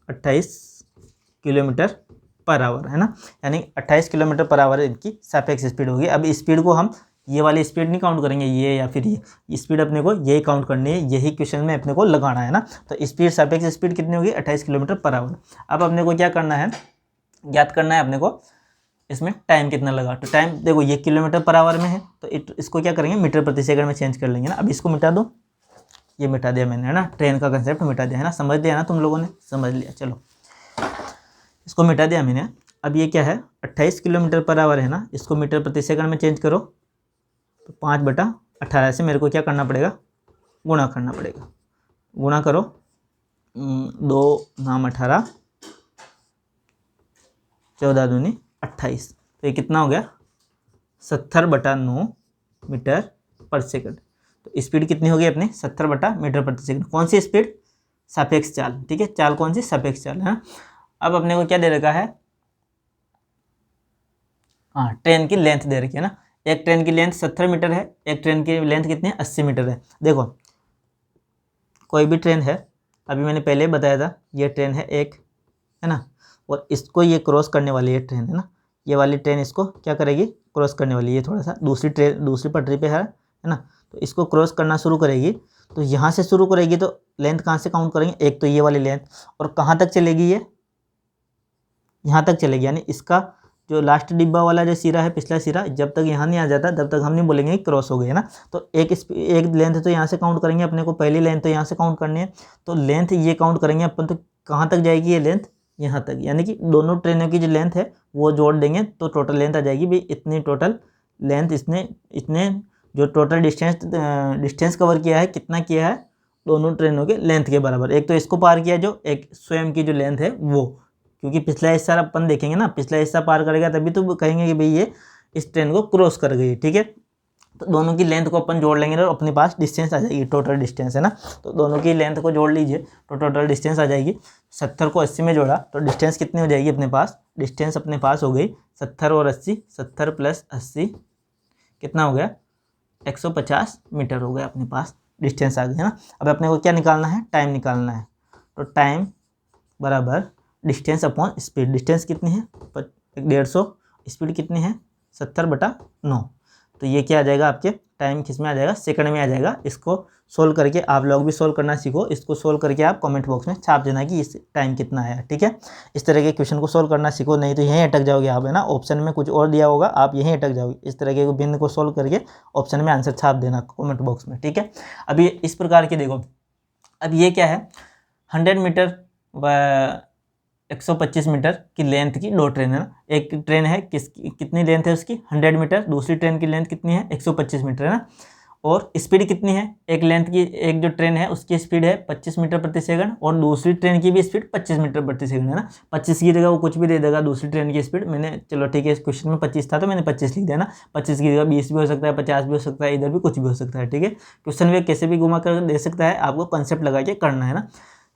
28 किलोमीटर पर आवर है ना, यानी 28 किलोमीटर पर आवर इनकी सापेक्ष स्पीड होगी। अब स्पीड को हम ये वाली स्पीड नहीं काउंट करेंगे, ये या फिर ये स्पीड अपने को यही काउंट करनी है, यही क्वेश्चन में अपने को लगाना है ना। तो स्पीड, सापेक्ष स्पीड कितनी होगी, 28 किलोमीटर पर आवर। अब अपने को क्या करना है, ज्ञात करना है अपने को इसमें टाइम कितना लगा। तो टाइम देखो ये किलोमीटर पर आवर में है, तो इसको क्या करेंगे, मीटर प्रति सेकंड में चेंज कर लेंगे ना। अब इसको मिटा दो, ये मिटा दिया मैंने है ना, ट्रेन का कंसेप्ट मिटा दिया है ना, समझ लिया ना तुम लोगों ने, समझ लिया। चलो इसको मिटा दिया मैंने। अब ये क्या है, 28 किलोमीटर पर आवर है ना, इसको मीटर प्रति सेकंड में चेंज करो, तो 5/18 से मेरे को क्या करना पड़ेगा, गुणा करना पड़ेगा। गुणा करो, 2 नाम 18, 14 दूनी 28, तो ये कितना हो गया, 70/9 मीटर पर सेकंड। तो स्पीड कितनी होगी अपनी, 70 मीटर प्रति सेकंड। कौन सी स्पीड, सापेक्ष चाल, ठीक है। चाल कौन सी, सापेक्ष चाल है ना। अब अपने को क्या दे रखा है, हाँ ट्रेन की लेंथ दे रखी है ना, एक ट्रेन की लेंथ 70 मीटर है, एक ट्रेन की लेंथ कितनी है, 80 मीटर है। देखो कोई भी ट्रेन है, अभी मैंने पहले ही बताया था, ये ट्रेन है एक है ना, और इसको ये क्रॉस करने वाली ये ट्रेन है ना, ये वाली ट्रेन इसको क्या करेगी, क्रॉस करने वाली, ये थोड़ा सा दूसरी ट्रेन दूसरी पटरी पे है ना, तो इसको क्रॉस करना शुरू करेगी। तो यहाँ से शुरू करेगी तो लेंथ कहाँ से काउंट करेंगे, एक तो ये वाली लेंथ, और कहाँ तक चलेगी, ये यहाँ तक चलेगी, यानी इसका जो लास्ट डिब्बा वाला जो सिरा है, पिछला सिरा, जब तक यहाँ नहीं आ जाता तब तक हम नहीं बोलेंगे क्रॉस हो गई है ना। तो एक लेंथ तो यहाँ से काउंट करेंगे अपने को, पहली लेंथ तो यहाँ से काउंट करनी है, तो लेंथ ये काउंट करेंगे अपन। तो कहाँ तक जाएगी ये लेंथ, यहाँ तक, यानी कि दोनों ट्रेनों की जो लेंथ है वो जोड़ देंगे तो टोटल लेंथ आ जाएगी भाई, इतनी टोटल लेंथ, इतने जो टोटल डिस्टेंस कवर किया है, कितना किया है, दोनों ट्रेनों के लेंथ के बराबर। एक तो इसको पार किया, जो एक स्वयं की जो लेंथ है वो, क्योंकि पिछला हिस्सा अपन देखेंगे ना, पिछला हिस्सा पार करेगा तभी तो कहेंगे कि भाई ये इस ट्रेन को क्रॉस कर गई, ठीक है। तो दोनों की लेंथ को अपन जोड़ लेंगे तो अपने पास डिस्टेंस आ जाएगी, टोटल डिस्टेंस है ना। तो दोनों की लेंथ को जोड़ लीजिए तो टोटल डिस्टेंस आ जाएगी। 70 को 80 में जोड़ा तो डिस्टेंस कितनी हो जाएगी अपने पास, डिस्टेंस अपने पास हो गई 70 और 80, 70 + 80 कितना हो गया, 150 मीटर हो गया, अपने पास डिस्टेंस आ गई है ना। अब अपने को क्या निकालना है, टाइम निकालना है। तो टाइम बराबर डिस्टेंस अपॉन स्पीड। डिस्टेंस कितनी है, 150, स्पीड कितनी है, 70/9। तो ये क्या आ जाएगा आपके, टाइम किस में आ जाएगा, सेकंड में आ जाएगा। इसको सोल्व करके आप लोग भी सोल्व करना सीखो, इसको सोल्व करके आप कमेंट बॉक्स में छाप देना कि इस टाइम कितना आया, ठीक है। इस तरह के क्वेश्चन को सोल्व करना सीखो, नहीं तो यहीं अटक जाओगे आप है ना, ऑप्शन में कुछ और दिया होगा, आप यहीं अटक जाओगे। इस तरह के भिन्न को सोल्व करके ऑप्शन में आंसर छाप देना कमेंट बॉक्स में, ठीक है। अभी इस प्रकार के देखो, अब ये क्या है, 100 मीटर व 125 मीटर की लेंथ की दो ट्रेन है ना। एक ट्रेन है कितनी लेंथ है उसकी, 100 मीटर, दूसरी ट्रेन की लेंथ कितनी है, 125 मीटर है ना। और स्पीड कितनी है, एक लेंथ की एक जो ट्रेन है उसकी स्पीड है 25 मीटर प्रति सेकंड, और दूसरी ट्रेन की भी स्पीड 25 मीटर प्रति सेकंड है ना। 25 की जगह वो कुछ भी दे देगा दूसरी ट्रेन की स्पीड, मैंने चलो ठीक है, इस क्वेश्चन में 25 था तो मैंने 25 लिख दिया ना। 25 की जगह 20 भी हो सकता है, 50 भी हो सकता है, इधर भी कुछ भी हो सकता है, ठीक है। क्वेश्चन में कैसे भी घुमा कर दे सकता है, आपको कंसेप्ट लगा के करना है ना।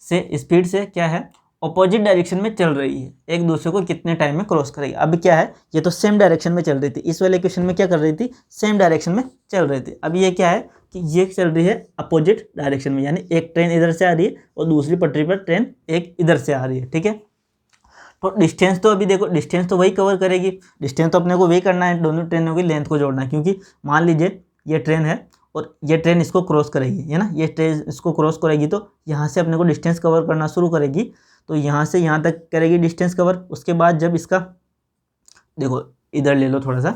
से स्पीड से क्या है, ऑपोजिट डायरेक्शन में चल रही है, एक दूसरे को कितने टाइम में क्रॉस करेगी। अब क्या है, ये तो सेम डायरेक्शन में चल रही थी, इस वाले क्वेश्चन में क्या कर रही थी, सेम डायरेक्शन में चल रही थी। अब ये क्या है कि ये चल रही है अपोजिट डायरेक्शन में, यानी एक ट्रेन इधर से आ रही है और दूसरी पटरी पर ट्रेन एक इधर से आ रही है, ठीक है। तो डिस्टेंस तो अभी देखो, डिस्टेंस तो वही कवर करेगी, डिस्टेंस तो अपने को वही करना है, दोनों ट्रेनों की लेंथ को जोड़ना है। क्योंकि मान लीजिए ये ट्रेन है और ये ट्रेन इसको क्रॉस करेगी है ना, ये ट्रेन इसको क्रॉस करेगी तो यहाँ से अपने को डिस्टेंस कवर करना शुरू करेगी, तो यहाँ से यहाँ तक करेगी डिस्टेंस कवर। उसके बाद जब इसका देखो इधर ले लो थोड़ा सा,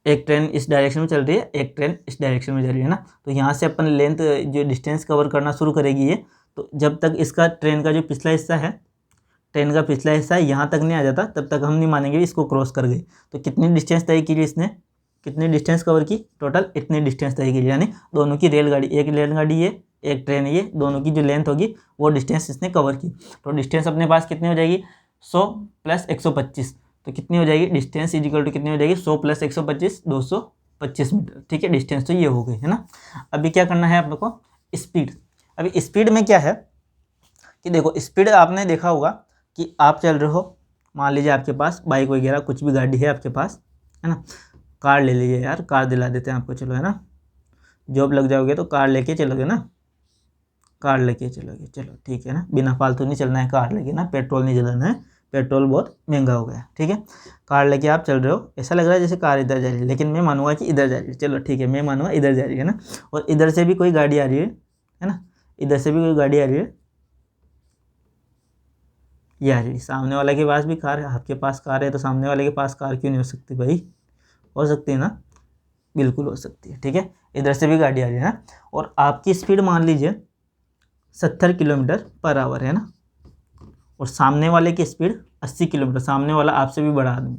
एक ट्रेन इस डायरेक्शन में चल रही है, एक ट्रेन इस डायरेक्शन में जा रही है ना, तो यहाँ से अपन लेंथ जो डिस्टेंस कवर करना शुरू करेगी ये, तो जब तक इसका ट्रेन का जो पिछला हिस्सा है, ट्रेन का पिछला हिस्सा यहाँ तक नहीं आ जाता तब तक हम नहीं मानेंगे इसको क्रॉस कर गई। तो कितनी डिस्टेंस तय की इसने, कितनी डिस्टेंस कवर की, टोटल इतनी डिस्टेंस तय की, यानी दोनों की रेलगाड़ी, एक रेलगाड़ी ये एक ट्रेन ये, दोनों की जो लेंथ होगी वो डिस्टेंस इसने कवर की। तो डिस्टेंस अपने पास कितनी हो जाएगी, 100 प्लस 125, तो कितनी हो जाएगी डिस्टेंस इजिकल टू कितनी हो जाएगी, 100 प्लस 125 225 मीटर। ठीक है, डिस्टेंस तो ये हो गई है ना। अभी क्या करना है आप लोग को, स्पीड। अभी स्पीड में क्या है कि देखो, स्पीड आपने देखा होगा कि आप चल रहे हो, मान लीजिए आपके पास बाइक वगैरह कुछ भी गाड़ी है आपके पास, है ना, कार ले लीजिए यार, कार दिला देते हैं आपको, चलो, है ना, जॉब लग जाओगे तो कार लेके चलोगे ना, कार लेके चलोगे, चलो ठीक है ना, बिना फालतू नहीं चलना है कार लेके ना, पेट्रोल नहीं जलाना है, पेट्रोल बहुत महंगा हो गया। ठीक है, कार लेके आप चल रहे हो, ऐसा लग रहा है जैसे कार इधर जा रही है, लेकिन मैं मानूंगा कि इधर जा रही है, चलो ठीक है, मैं मानूंगा इधर जा रही है ना, और इधर से भी कोई गाड़ी आ रही है ना, इधर से भी कोई गाड़ी आ रही है, ये आ रही है, सामने वाले के पास भी कार है, आपके पास कार है, तो सामने वाले के पास कार क्यों नहीं हो सकती भाई, हो सकती है ना, बिल्कुल हो सकती है। ठीक है, इधर से भी गाड़ी आ रही है ना, और आपकी स्पीड मान लीजिए 70 किलोमीटर पर आवर है ना, और सामने वाले की स्पीड 80 किलोमीटर, सामने वाला आपसे भी बड़ा आदमी,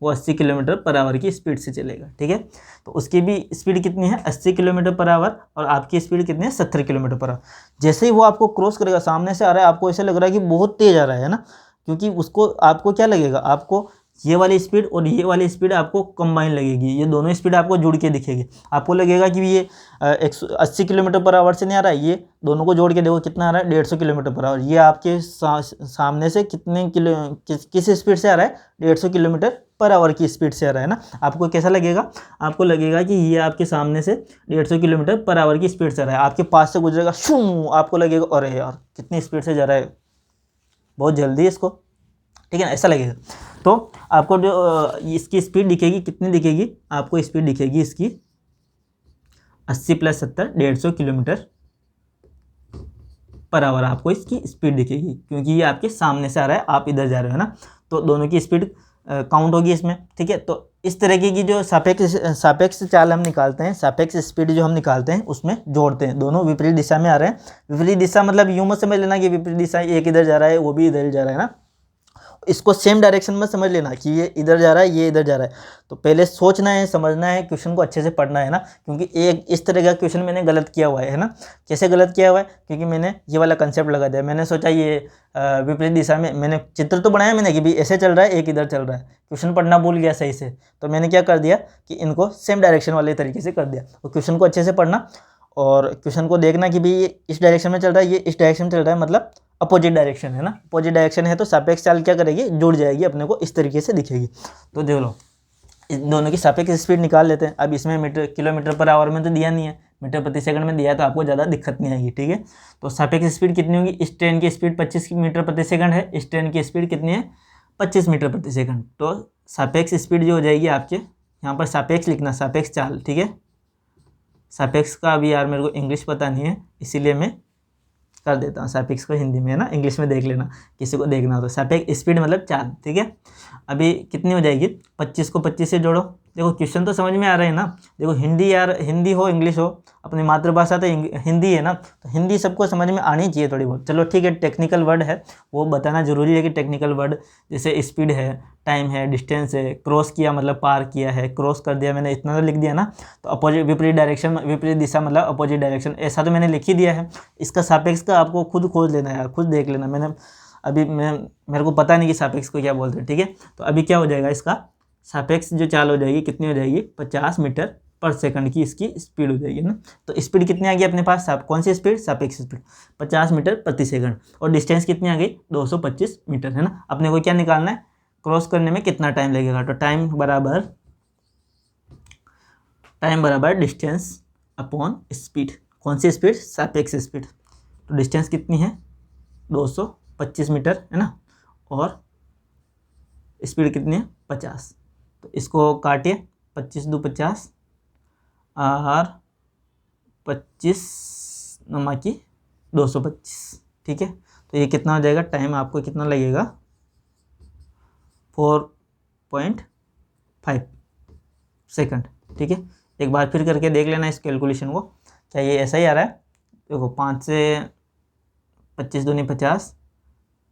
वो 80 किलोमीटर पर आवर की स्पीड से चलेगा। ठीक है, तो उसकी भी स्पीड कितनी है, 80 किलोमीटर पर आवर, और आपकी स्पीड कितनी है, 70 किलोमीटर पर आवर। जैसे ही वो आपको क्रॉस करेगा, सामने से आ रहा है, आपको ऐसा लग रहा है कि बहुत तेज़ आ रहा है ना, क्योंकि उसको, आपको क्या लगेगा, आपको ये वाली स्पीड और ये वाली स्पीड आपको कंबाइन लगेगी, ये दोनों स्पीड आपको जुड़ के दिखेगी, आपको लगेगा कि ये 180 किलोमीटर पर आवर से नहीं आ रहा है, ये दोनों को जोड़ के देखो कितना आ रहा है, 150 किलोमीटर पर आवर। ये आपके सामने से कितने किस स्पीड से आ रहा है, 150 किलोमीटर पर आवर की स्पीड से आ रहा है ना, आपको कैसा लगेगा, आपको लगेगा कि ये आपके सामने से 150 किलोमीटर पर आवर की स्पीड से आ रहा है, आपके पास से गुजरेगा, शू, आपको लगेगा अरे यार कितनी स्पीड से जा रहा है, बहुत जल्दी इसको, ठीक है ना, ऐसा लगेगा। तो आपको जो इसकी स्पीड दिखेगी, कितनी दिखेगी आपको, स्पीड दिखेगी इसकी 80 प्लस 70 150 किलोमीटर पर आवर, आपको इसकी स्पीड दिखेगी, क्योंकि ये आपके सामने से आ रहा है, आप इधर जा रहे हो ना, तो दोनों की स्पीड काउंट होगी इसमें। ठीक है, तो इस तरीके की जो सापेक्ष चाल हम निकालते हैं, सापेक्ष स्पीड जो हम निकालते हैं उसमें जोड़ते हैं, दोनों विपरीत दिशा में आ रहे हैं। विपरीत दिशा मतलब यूं मत समझ लेना कि विपरीत दिशा एक इधर जा रहा है वो भी इधर जा रहा है ना, इसको सेम डायरेक्शन में समझ लेना कि ये इधर जा रहा है ये इधर जा रहा है। तो पहले सोचना है, समझना है, क्वेश्चन को अच्छे से पढ़ना है ना, क्योंकि एक इस तरह का क्वेश्चन मैंने गलत किया हुआ है ना। कैसे गलत किया हुआ है, क्योंकि मैंने ये वाला कंसेप्ट लगा दिया, मैंने सोचा ये विपरीत दिशा में, मैंने चित्र तो बनाया मैंने कि भी ऐसे चल रहा है एक इधर चल रहा है, क्वेश्चन पढ़ना भूल गया सही से, तो मैंने क्या कर दिया कि इनको सेम डायरेक्शन वाले तरीके से कर दिया। तो क्वेश्चन को अच्छे से पढ़ना और क्वेश्चन को देखना कि भी ये इस डायरेक्शन में चल रहा है, ये इस डायरेक्शन में चल रहा है, मतलब अपोजिट डायरेक्शन है ना, अपोजिट डायरेक्शन है तो सापेक्ष चाल क्या करेगी, जुड़ जाएगी, अपने को इस तरीके से दिखेगी। तो देख लो, इन दोनों की सापेक्ष स्पीड निकाल लेते हैं। अब इसमें मीटर किलोमीटर पर आवर में तो दिया नहीं है, मीटर प्रति सेकंड में दिया है, तो आपको ज़्यादा दिक्कत नहीं आएगी। ठीक है, तो सापेक्ष स्पीड कितनी होगी, इस ट्रेन की स्पीड 25 मीटर प्रति सेकंड है, इस ट्रेन की स्पीड कितनी है 25 मीटर प्रति सेकंड। तो सापेक्ष स्पीड जो हो जाएगी आपके, यहाँ पर सापेक्ष लिखना, सापेक्ष चाल। ठीक है, सापेक्ष का अभी यार मेरे को इंग्लिश पता नहीं है, इसीलिए मैं कर देता हूँ सापेक्ष को हिंदी में, है ना, इंग्लिश में देख लेना किसी को देखना हो तो। सापेक्ष स्पीड मतलब चाल। ठीक है, अभी कितनी हो जाएगी, 25 को 25 से जोड़ो। देखो क्वेश्चन तो समझ में आ रहे हैं ना, देखो हिंदी यार, हिंदी हो इंग्लिश हो, अपनी मातृभाषा तो हिंदी है ना, तो हिंदी सबको समझ में आनी चाहिए थोड़ी बहुत। चलो ठीक है, टेक्निकल वर्ड है वो बताना जरूरी है कि टेक्निकल वर्ड जैसे स्पीड है, टाइम है, डिस्टेंस है, क्रॉस किया मतलब पार किया है, क्रॉस कर दिया मैंने, इतना तो लिख दिया ना। तो अपोजिट, विपरीत डायरेक्शन, विपरीत दिशा मतलब अपोजिट डायरेक्शन, ऐसा तो मैंने लिख ही दिया है। इसका सापेक्ष का आपको खुद खोज लेना है यार, खुद देख लेना। मैंने अभी मेरे को पता नहीं कि सापेक्ष को क्या बोलते हैं। ठीक है, तो अभी क्या हो जाएगा, इसका सापेक्ष जो चाल हो जाएगी कितनी हो जाएगी, 50 मीटर पर सेकंड की इसकी स्पीड हो जाएगी ना। तो स्पीड कितनी आ गई अपने पास, कौन सी स्पीड, सापेक्ष स्पीड 50 मीटर प्रति सेकंड, और डिस्टेंस कितनी आ गई 225 मीटर, है ना। अपने को क्या निकालना है, क्रॉस करने में कितना टाइम लगेगा, तो टाइम बराबर डिस्टेंस अपॉन स्पीड। कौन सी स्पीड, सापेक्ष स्पीड। तो डिस्टेंस कितनी है 225 मीटर, है ना, और स्पीड कितनी है 50। तो इसको काटिए, 25 दो 50 और 25 नमा की 225। ठीक है, तो ये कितना हो जाएगा, टाइम आपको कितना लगेगा 4.5 सेकंड। ठीक है, एक बार फिर करके देख लेना इस कैलकुलेशन को, क्या ये ऐसा ही आ रहा है। देखो 5 से 25 दूनी 50,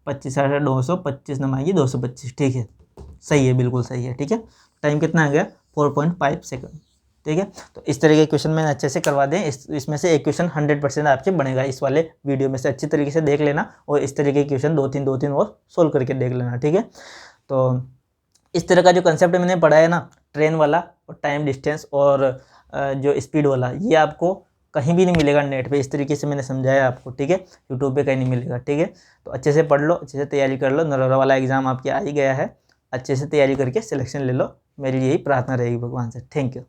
25 8 200, 25 नमाएगी 225। ठीक है, सही है, बिल्कुल सही है। ठीक है, टाइम कितना आ गया 4.5 सेकंड। ठीक है, तो इस तरह के क्वेश्चन मैंने अच्छे से करवा दें। इसमें से एक क्वेश्चन 100% आपसे बनेगा इस वाले वीडियो में से। अच्छी तरीके से देख लेना और इस तरह के क्वेश्चन दो तीन और सोल्व करके देख लेना। ठीक है, तो इस तरह का जो कंसेप्ट मैंने पढ़ा है ना, ट्रेन वाला और टाइम डिस्टेंस और जो स्पीड वाला, ये आपको कहीं भी नहीं मिलेगा नेट पे। इस तरीके से मैंने समझाया आपको। ठीक है, यूट्यूब पे कहीं नहीं मिलेगा। ठीक है, तो अच्छे से पढ़ लो, अच्छे से तैयारी कर लो। नरोरा वाला एग्ज़ाम आपके आ ही गया है, अच्छे से तैयारी करके सिलेक्शन ले लो। मेरी यही प्रार्थना रहेगी भगवान से। Thank you.